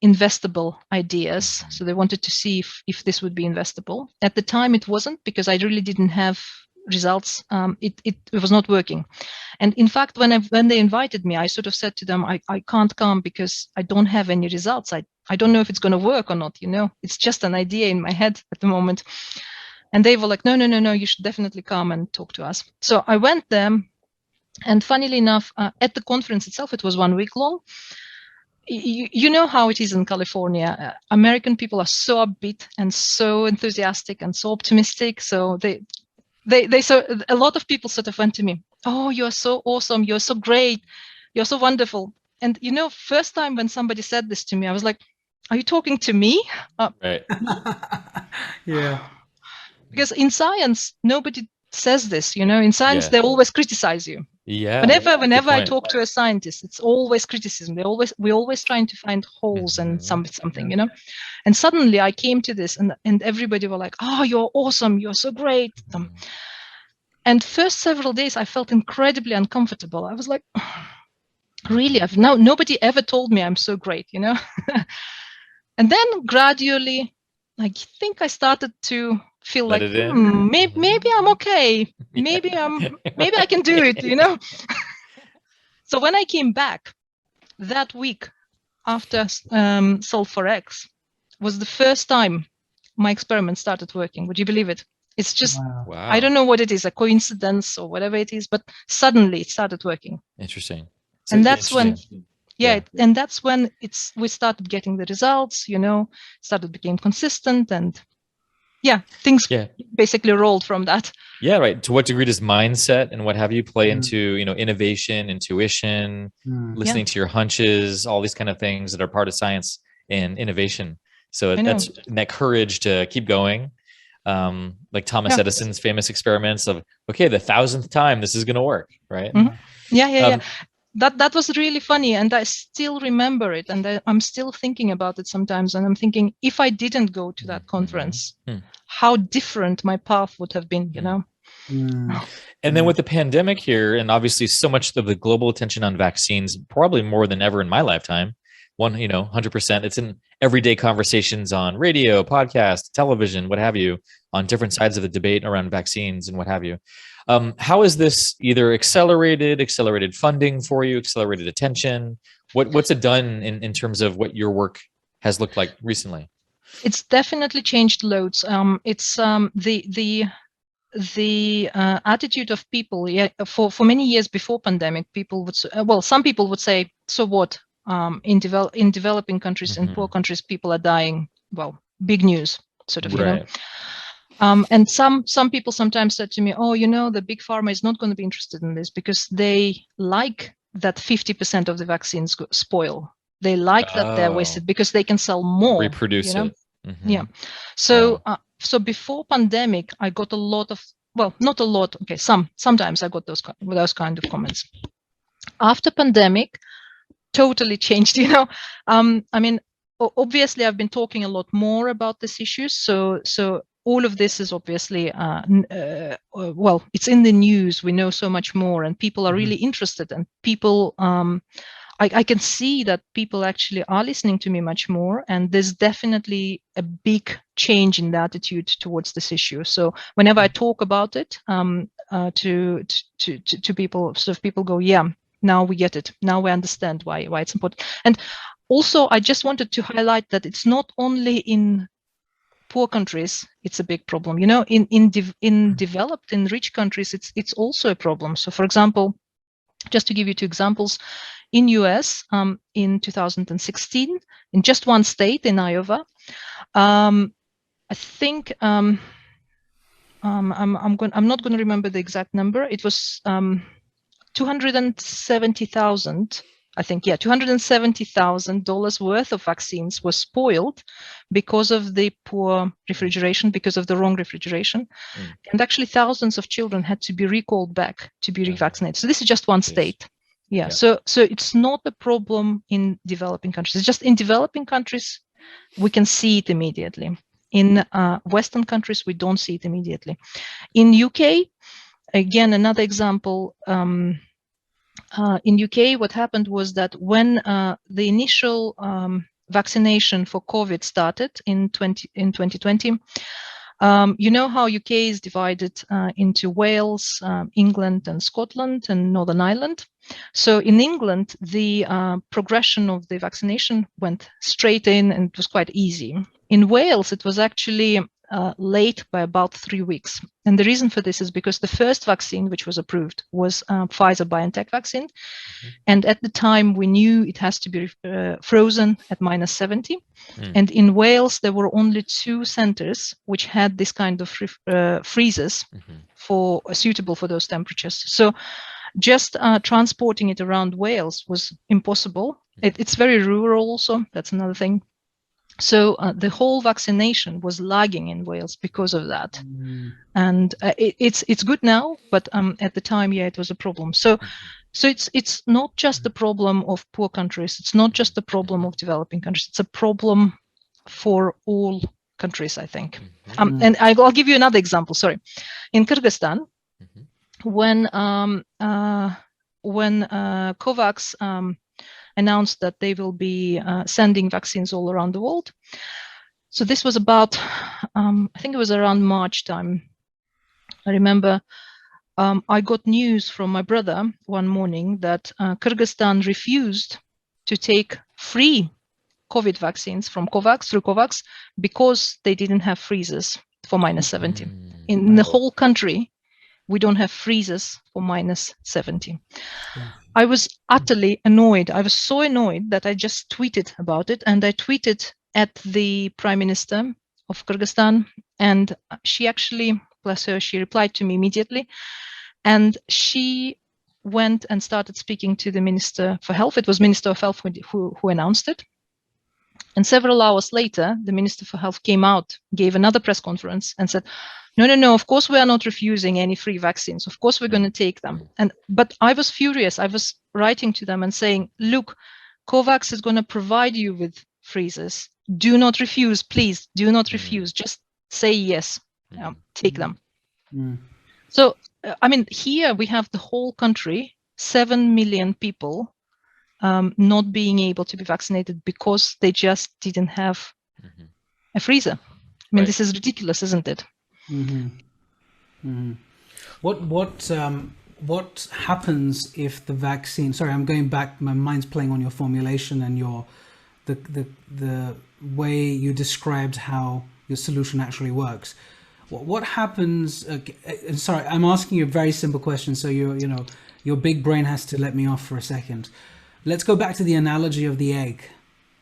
investable ideas. So they wanted to see if this would be investable. At the time, it wasn't, because I really didn't have results. It was not working. And in fact, when they invited me, I sort of said to them, I can't come because I don't have any results. I don't know if it's going to work or not. It's just an idea in my head at the moment. And they were like, no, you should definitely come and talk to us. So I went there. And funnily enough, at the conference itself, it was 1 week long. You know how it is in California. American people are so upbeat and so enthusiastic and so optimistic. So they so a lot of people sort of went to me, oh, you're so awesome, you're so great, you're so wonderful. And first time when somebody said this to me, I was like, are you talking to me? Right. Yeah. Because in science, nobody says this. In science, they always criticize you. Yeah. Whenever I talk to a scientist, it's always criticism. We're always trying to find holes and something, And suddenly I came to this, and everybody were like, "Oh, you're awesome! You're so great!" And first several days, I felt incredibly uncomfortable. I was like, "Really? Nobody ever told me I'm so great, And then gradually, I think I started to feel Let like it in. maybe I'm okay. Maybe I can do it, So when I came back that week after Solve4X was the first time my experiment started working. Would you believe it? It's just, Wow. I don't know what it is, a coincidence or whatever it is, but suddenly it started working. Interesting. And that's when and that's when we started getting the results, started became consistent, and things basically rolled from that. Yeah, right. To what degree does mindset and what have you play into, innovation, intuition, listening to your hunches, all these kind of things that are part of science and innovation. So that's that courage to keep going. Like Thomas Edison's famous experiments of, okay, the 1,000th time this is going to work, right? Yeah. That was really funny, and I still remember it, and I'm still thinking about it sometimes, and I'm thinking, if I didn't go to that conference, how different my path would have been, And then with the pandemic here, and obviously so much of the global attention on vaccines, probably more than ever in my lifetime, 100%, it's in everyday conversations on radio, podcast, television, what have you, on different sides of the debate around vaccines and what have you. How is this either accelerated funding for you, accelerated attention? What's it done in terms of what your work has looked like recently? It's definitely changed loads. It's the attitude of people. Yeah, for many years before pandemic, people would some people would say, so what? In developing countries and poor countries, people are dying. Well, big news. sort of, you know. And some people sometimes said to me, oh, you know, the big pharma is not going to be interested in this because they like that 50% of the vaccines spoil. They like that they're wasted because they can sell more. Reproduce you know? it. Mm-hmm. Yeah. So so before pandemic, I got a lot of, well, not a lot. Okay, sometimes I got those kind of comments. After pandemic, totally changed. You know, I mean, obviously, I've been talking a lot more about this issue. So all of this is obviously, well, it's in the news. We know so much more, and people are really interested. And people, I can see that people actually are listening to me much more. And there's definitely a big change in the attitude towards this issue. So whenever I talk about it to people, sort of people go, yeah, now we get it. Now we understand why it's important. And also, I just wanted to highlight that it's not only in poor countries it's a big problem. You know, in developed, in rich countries, it's also a problem. So, for example, just to give you two examples, in US in 2016, in just one state, in Iowa, I think I'm not going to remember the exact number. It was 270,000. I think, yeah, $270,000 worth of vaccines was spoiled because of the poor refrigeration, because of the wrong refrigeration. And actually thousands of children had to be recalled back to be revaccinated. So this is just one state. Yeah. So it's not a problem in developing countries. It's just in developing countries, we can see it immediately. In Western countries, we don't see it immediately. In UK, again, another example, in UK, what happened was that when the initial vaccination for COVID started in 2020, you know how UK is divided into Wales, England, and Scotland, and Northern Ireland. So in England, the progression of the vaccination went straight in, and it was quite easy. In Wales, it was actually late by about 3 weeks. And the reason for this is because the first vaccine which was approved was Pfizer-BioNTech vaccine. And at the time, we knew it has to be frozen at -70. And in Wales, there were only 2 centers which had this kind of freezers for suitable for those temperatures. So just transporting it around Wales was impossible. It's very rural also. That's another thing. So the whole vaccination was lagging in Wales because of that. And it's good now, but at the time, yeah, it was a problem. So it's not just the problem of poor countries. It's not just the problem of developing countries. It's a problem for all countries, I think. And I'll give you another example. Sorry, in Kyrgyzstan, when COVAX announced that they will be sending vaccines all around the world. So this was about, I think it was around March time. I remember I got news from my brother one morning that Kyrgyzstan refused to take free COVID vaccines from COVAX through COVAX because they didn't have freezers for -70. In the whole country, we don't have freezers for -70. I was utterly annoyed. I was so annoyed that I just tweeted about it, and I tweeted at the Prime Minister of Kyrgyzstan, and she actually, bless her, she replied to me immediately, and she went and started speaking to the Minister for Health. It was Minister of Health who announced it. And several hours later, the Minister for Health came out, gave another press conference and said, no, of course we are not refusing any free vaccines. Of course we're going to take them. But I was furious. I was writing to them and saying, look, COVAX is going to provide you with freezers. Do not refuse, please. Do not refuse. Just say yes. Take them. So, I mean, here we have the whole country, 7 million people not being able to be vaccinated because they just didn't have a freezer. I mean, this is ridiculous, isn't it? What happens if the vaccine? Sorry, I'm going back. My mind's playing on your formulation and the way you described how your solution actually works. What happens? Sorry, I'm asking you a very simple question, so your big brain has to let me off for a second. Let's go back to the analogy of the egg,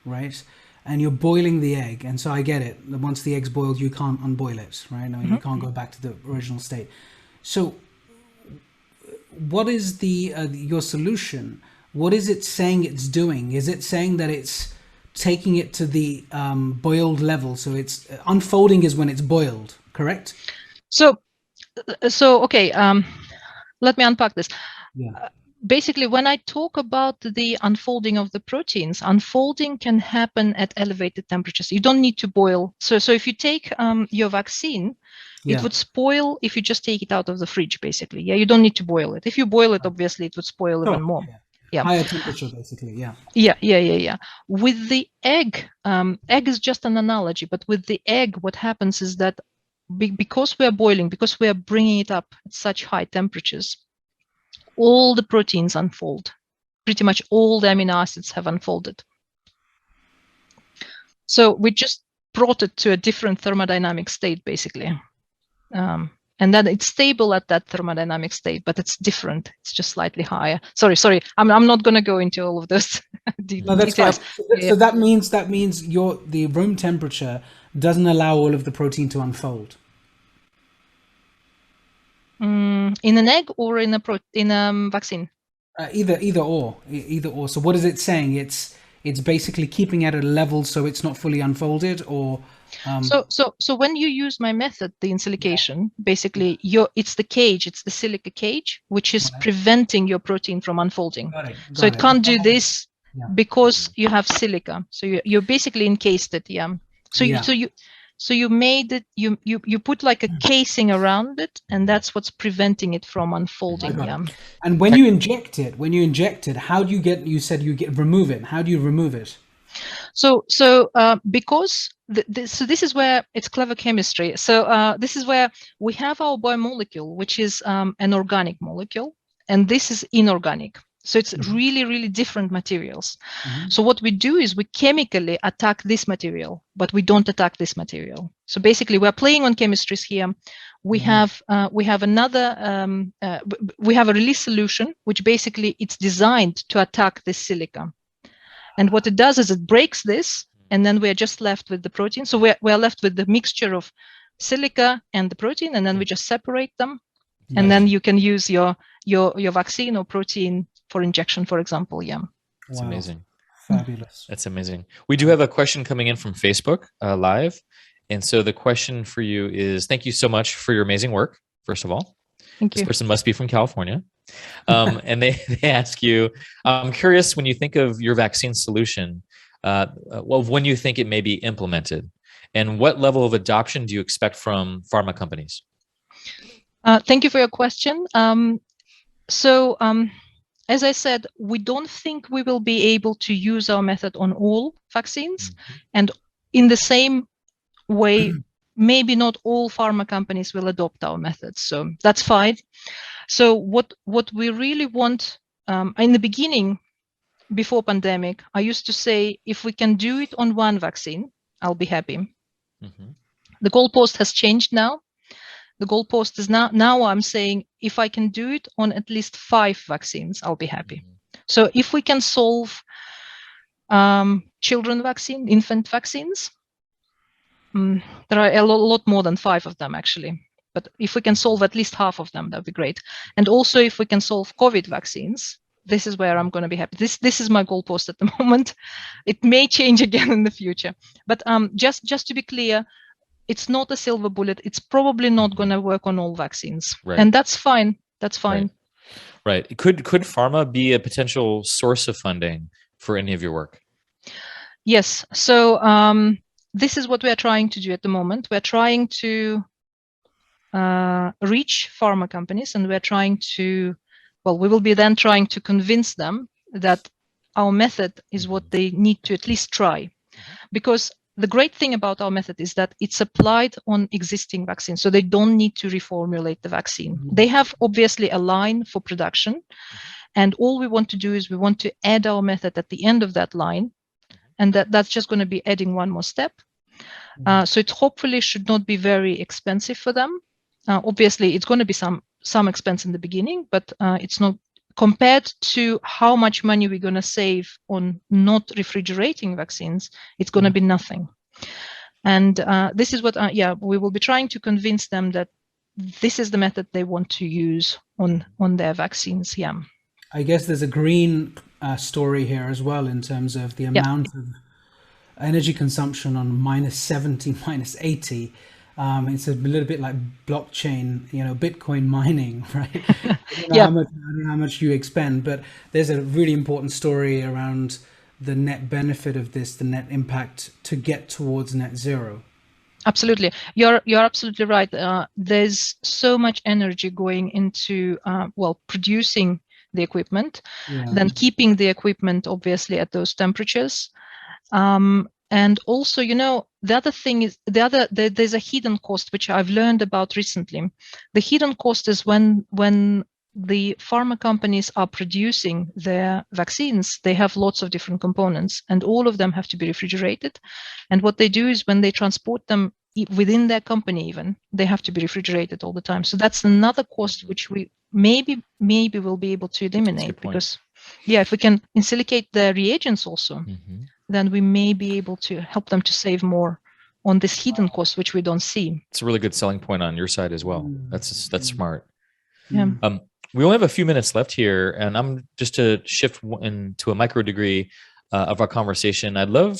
right? and you're boiling the egg. And so I get it. Once the egg's boiled, you can't unboil it, right? I mean, you can't go back to the original state. So what is the your solution? What is it saying it's doing? Is it saying that it's taking it to the boiled level? So it's unfolding is when it's boiled, correct? So okay, let me unpack this. Yeah. Basically, when I talk about the unfolding of the proteins, unfolding can happen at elevated temperatures. You don't need to boil. So if you take your vaccine, it would spoil if you just take it out of the fridge, basically. Yeah, you don't need to boil it. If you boil it, obviously, it would spoil even more. Yeah. Higher temperature, basically. Yeah. Yeah. With the egg, egg is just an analogy, but with the egg, what happens is that because we are boiling, because we are bringing it up at such high temperatures, all the proteins unfold. Pretty much all the amino acids have unfolded. So we just brought it to a different thermodynamic state, basically. And then it's stable at that thermodynamic state, but it's different. It's just slightly higher. Sorry. I'm not going to go into all of those No, that's details. fine. So that means the room temperature doesn't allow all of the protein to unfold. In an egg or in a vaccine? Either or. So what is it saying? It's basically keeping at a level so it's not fully unfolded, or so when you use my method, the insilication, basically it's the cage, it's the silica cage, which is preventing your protein from unfolding. So it can't do this because you have silica. So you're basically encased it. Yeah. So you made it. You put like a casing around it, and that's what's preventing it from unfolding. Yeah. And when you inject it, how do you get? You said remove it. How do you remove it? So because this is where it's clever chemistry. So this is where we have our biomolecule, which is an organic molecule, and this is inorganic. So it's really, really different materials. So what we do is we chemically attack this material, but we don't attack this material. So basically, we're playing on chemistries here. We have another we have a release solution, which basically it's designed to attack this silica. And what it does is it breaks this, and then we're just left with the protein. So we're left with the mixture of silica and the protein, and then we just separate them, and then you can use your vaccine or protein for injection, for example. Yeah. That's amazing. Fabulous. That's amazing. We do have a question coming in from Facebook live. And so the question for you is, thank you so much for your amazing work, first of all. Thank you. This person must be from California. And they ask you, I'm curious, when you think of your vaccine solution, when you think it may be implemented, and what level of adoption do you expect from pharma companies? Thank you for your question. As I said, we don't think we will be able to use our method on all vaccines. And in the same way, maybe not all pharma companies will adopt our methods. So that's fine. So what we really want, in the beginning, before pandemic, I used to say, if we can do it on one vaccine, I'll be happy. The goalpost has changed now. The goalpost is now I'm saying, if I can do it on at least 5 vaccines, I'll be happy. So if we can solve children vaccine, infant vaccines, there are a lot more than 5 of them, actually. But if we can solve at least half of them, that'd be great. And also, if we can solve COVID vaccines, this is where I'm going to be happy. This is my goalpost at the moment. It may change again in the future. But just to be clear, it's not a silver bullet. It's probably not going to work on all vaccines. And that's fine. That's fine. Right. Could pharma be a potential source of funding for any of your work? Yes. So this is what we are trying to do at the moment. We're trying to reach pharma companies, and we're trying to, we will be then trying to convince them that our method is what they need to at least try. Because the great thing about our method is that it's applied on existing vaccines, so they don't need to reformulate the vaccine. They have obviously a line for production, and all we want to do is we want to add our method at the end of that line, and that's just going to be adding one more step. So it hopefully should not be very expensive for them. Obviously, it's going to be some expense in the beginning, but it's not compared to how much money we're going to save on not refrigerating vaccines, it's going to be nothing. And this is what, we will be trying to convince them that this is the method they want to use on their vaccines. Yeah. I guess there's a green story here as well in terms of the amount of energy consumption on -70, -80. It's a little bit like blockchain, Bitcoin mining, right? I don't know how much you expend, but there's a really important story around the net benefit of this, the net impact to get towards net zero. Absolutely, you're absolutely right. There's so much energy going into producing the equipment, then keeping the equipment obviously at those temperatures, and also, the other thing is there's a hidden cost which I've learned about recently. The hidden cost is when the pharma companies are producing their vaccines, they have lots of different components, and all of them have to be refrigerated. And what they do is when they transport them within their company, even they have to be refrigerated all the time. So that's another cost which we maybe will be able to eliminate, because if we can silicate the reagents also, then we may be able to help them to save more on this hidden cost which we don't see. It's a really good selling point on your side as well. That's smart. Yeah. We only have a few minutes left here, and I'm just to shift into a micro degree of our conversation. I'd love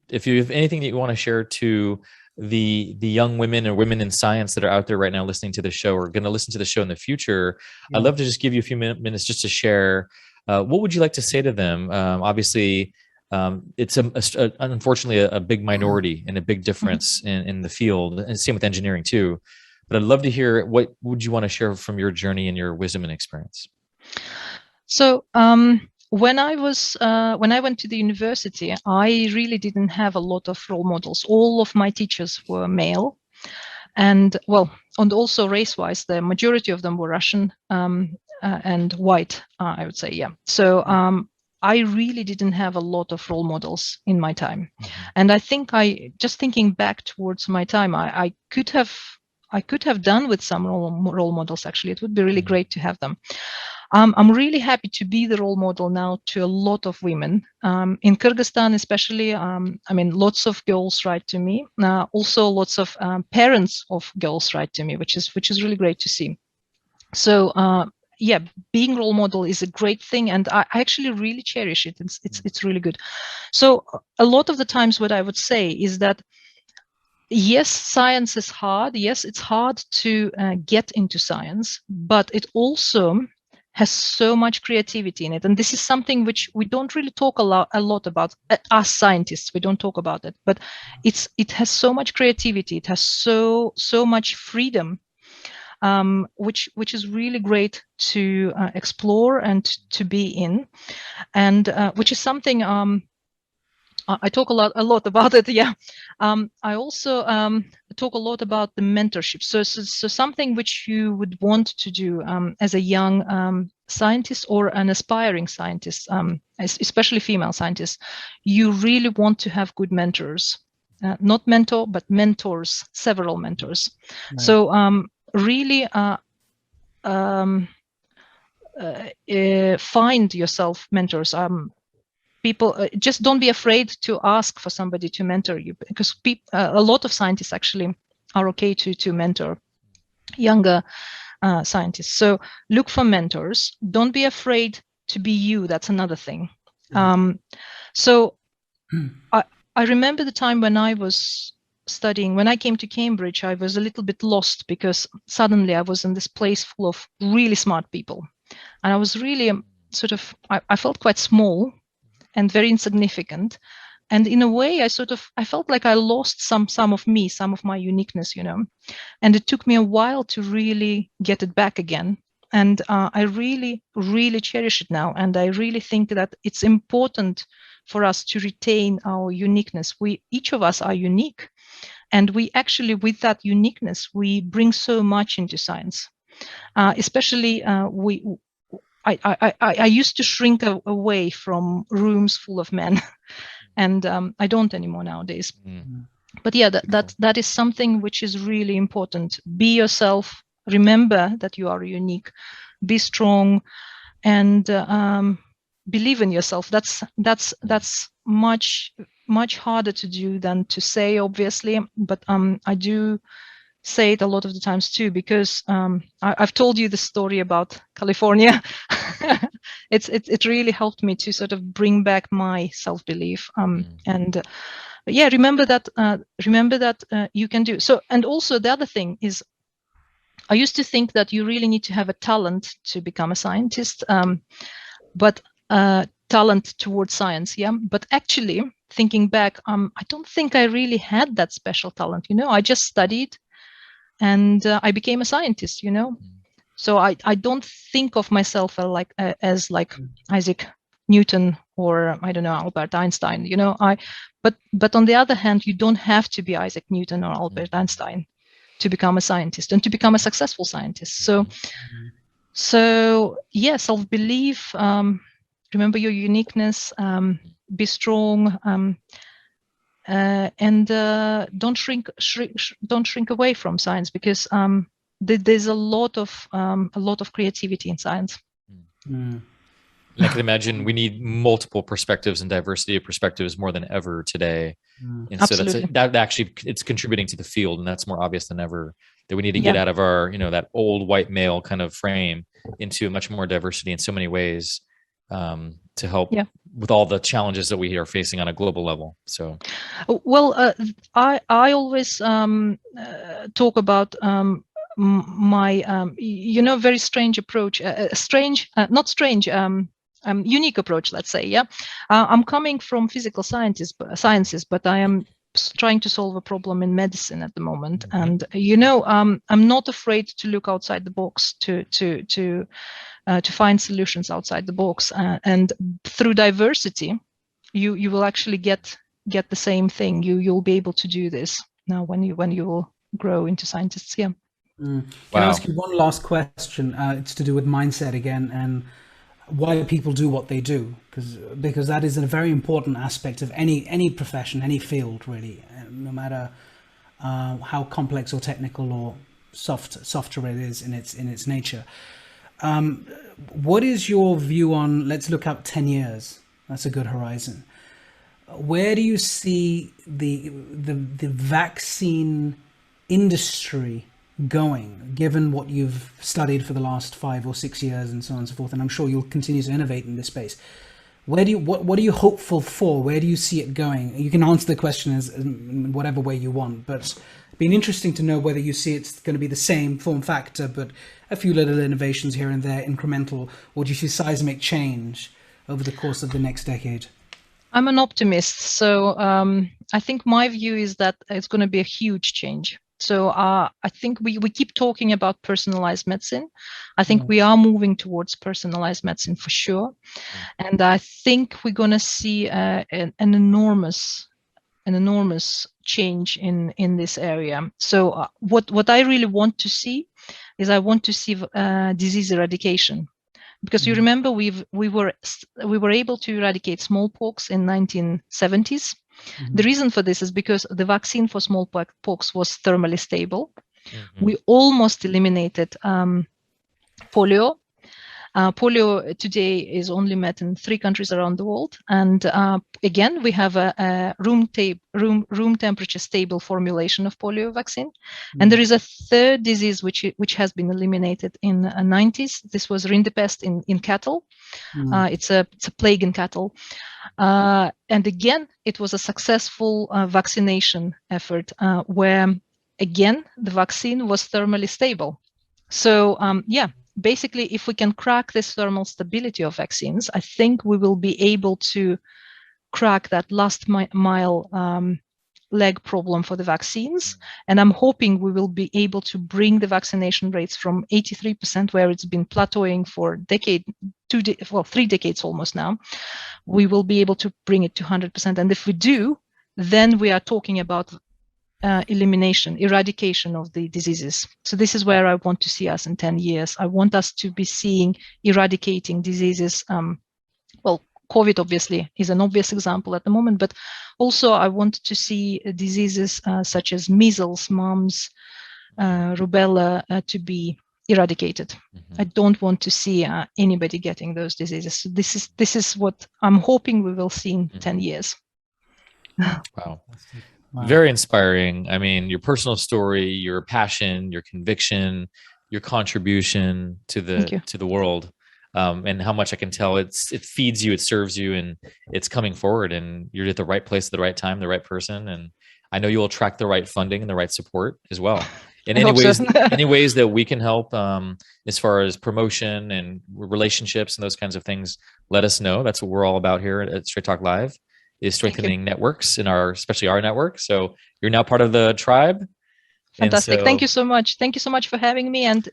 if you have anything that you want to share to the young women or women in science that are out there right now listening to the show or going to listen to the show in the future. I'd love to just give you a few minutes just to share. What would you like to say to them? Obviously, it's unfortunately a big minority and a big difference in the field, and same with engineering too. But I'd love to hear what would you want to share from your journey and your wisdom and experience. So when I went to the university, I really didn't have a lot of role models. All of my teachers were male, and also race-wise, the majority of them were Russian and white, I would say. Yeah. So I really didn't have a lot of role models in my time, and I think just thinking back towards my time, I could have done with some role models. Actually, it would be really great to have them. I'm really happy to be the role model now to a lot of women in Kyrgyzstan, especially. Lots of girls write to me. Also, lots of parents of girls write to me, which is really great to see. So being role model is a great thing, and I actually really cherish it. It's really good. So a lot of the times, what I would say is that, yes, science is hard. Yes, it's hard to get into science, but it also has so much creativity in it. And this is something which we don't really talk a lot about. Us scientists, we don't talk about it, but it has so much creativity. It has so much freedom, which is really great to explore and to be in, and which is something I talk a lot about it. Yeah. I also talk a lot about the mentorship. So something which you would want to do as a young scientist or an aspiring scientist, especially female scientists, you really want to have good mentors. Not mentor, but mentors, several mentors. Right. So really find yourself mentors. People, just don't be afraid to ask for somebody to mentor you, because a lot of scientists actually are okay to mentor younger scientists. So look for mentors. Don't be afraid to be you. That's another thing. So I remember the time when I was studying. When I came to Cambridge, I was a little bit lost, because suddenly I was in this place full of really smart people, and I was really I felt quite small and very insignificant. And in a way, I felt like I lost some of me, some of my uniqueness, and it took me a while to really get it back again. And I really, really cherish it now. And I really think that it's important for us to retain our uniqueness. Each of us are unique. And we actually, with that uniqueness, we bring so much into science. Especially I used to shrink away from rooms full of men, and I don't anymore nowadays. But yeah, that is something which is really important. Be yourself. Remember that you are unique. Be strong, and believe in yourself. That's much harder to do than to say, obviously, but I do say it a lot of the times too, because I've told you the story about California. It really helped me to sort of bring back my self-belief, and yeah, remember that you can do so. And also the other thing is, I used to think that you really need to have a talent to become a scientist, but talent towards science, yeah. But actually, thinking back, I don't think I really had that special talent. I just studied, and I became a scientist. So I don't think of myself as like Isaac Newton or I don't know, Albert Einstein. But on the other hand, you don't have to be Isaac Newton or Albert Einstein to become a scientist and to become a successful scientist. So yeah, self-belief. Remember your uniqueness. Be strong. And don't shrink away from science, because there's a lot of creativity in science. And I can imagine we need multiple perspectives and diversity of perspectives more than ever today. And Absolutely. So that actually, it's contributing to the field, and that's more obvious than ever, that we need to get out of our, that old white male kind of frame into much more diversity in so many ways, to help with all the challenges that we are facing on a global level. So, well, I always talk about my very strange approach, unique approach, let's say. I'm coming from physical sciences, but I am trying to solve a problem in medicine at the moment, and I'm not afraid to look outside the box to find solutions outside the box, and through diversity you will actually get the same thing. You'll be able to do this now when you will grow into scientists. Can I ask you one last question? It's to do with mindset again, and why people do what they do, because that is a very important aspect of any profession, any field, really, no matter how complex or technical or softer it is in its nature. What is your view on, let's look up 10 years, that's a good horizon. Where do you see the vaccine industry going, given what you've studied for the last 5 or 6 years and so on and so forth? And I'm sure you'll continue to innovate in this space. What are you hopeful for? Where do you see it going? You can answer the question as in whatever way you want, but it's been interesting to know whether you see it's going to be the same form factor, but a few little innovations here and there, incremental, or do you see seismic change over the course of the next decade? I'm an optimist, so I think my view is that it's going to be a huge change. So I think we keep talking about personalized medicine. I think we are moving towards personalized medicine for sure. And I think we're going to see an enormous change in this area. So what I really want to see is I want to see disease eradication. Because you remember we were able to eradicate smallpox in 1970s. The reason for this is because the vaccine for smallpox was thermally stable. We almost eliminated polio. Polio today is only met in 3 countries around the world, and again we have a room temperature stable formulation of polio vaccine. And there is a third disease which has been eliminated in the 90s. This was rinderpest in cattle. It's a plague in cattle, and again it was a successful vaccination effort where again the vaccine was thermally stable. So basically, if we can crack this thermal stability of vaccines, I think we will be able to crack that last mile leg problem for the vaccines. And I'm hoping we will be able to bring the vaccination rates from 83%, where it's been plateauing for 3 decades almost now. We will be able to bring it to 100%. And if we do, then we are talking about eradication of the diseases. So this is where I want to see us in 10 years. I want us to be seeing eradicating diseases. COVID obviously is an obvious example at the moment, but also I want to see diseases such as measles, mumps, rubella to be eradicated. I don't want to see anybody getting those diseases. So this is what I'm hoping we will see in 10 years. Wow. Very inspiring. I mean, your personal story, your passion, your conviction, your contribution to the world, and how much I can tell it feeds you, it serves you, and it's coming forward, and you're at the right place at the right time, the right person. And I know you'll attract the right funding and the right support as well. In any ways that we can help, as far as promotion and relationships and those kinds of things, let us know. That's what we're all about here at Straight Talk Live, is strengthening networks especially our network. So you're now part of the tribe. Fantastic. Thank you so much. Thank you so much for having me. And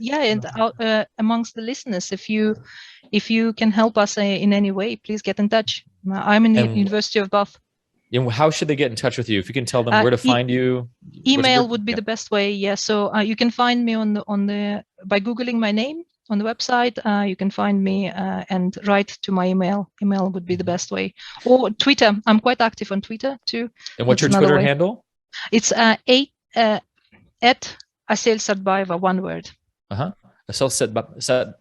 amongst the listeners, if you can help us in any way, please get in touch. I'm in the University of Bath. How should they get in touch with you? If you can tell them where to find you. Email would be the best way. Yeah. So you can find me by Googling my name on the website. You can find me and write to my email. Email would be the best way. Or Twitter. I'm quite active on Twitter too. And what's your Twitter handle? It's at Asel Sartbaeva, one word. Asel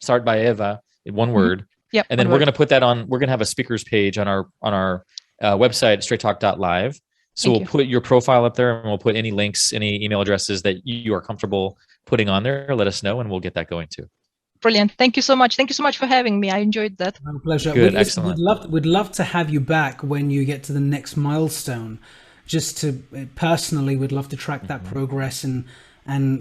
Sartbaeva, one word. Yep. And then we're going to put that on. We're going to have a speakers page on our website, straighttalk.live. So we'll put your profile up there, and we'll put any links, any email addresses that you are comfortable putting on there. Let us know, and we'll get that going too. Brilliant. Thank you so much. Thank you so much for having me. I enjoyed that. My pleasure. Good. Excellent. We'd love to have you back when you get to the next milestone. Just to personally, we'd love to track that progress and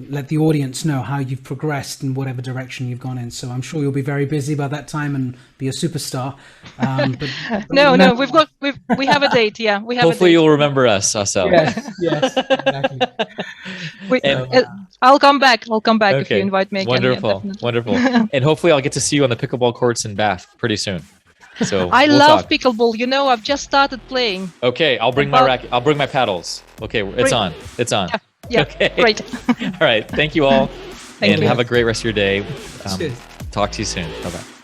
let the audience know how you've progressed in whatever direction you've gone in. So I'm sure you'll be very busy by that time and be a superstar. But no, we have a date. Yeah, we have. Hopefully, you'll remember us, Asel. Yes, exactly. I'll come back. If you invite me again. Wonderful. And hopefully, I'll get to see you on the pickleball courts in Bath pretty soon. So I love pickleball. I've just started playing. Okay, I'll bring my racket. I'll bring my paddles. Okay, it's on. Yeah. Okay. Great. All right. Thank you all. Thank you. Have a great rest of your day. Talk to you soon. Bye-bye.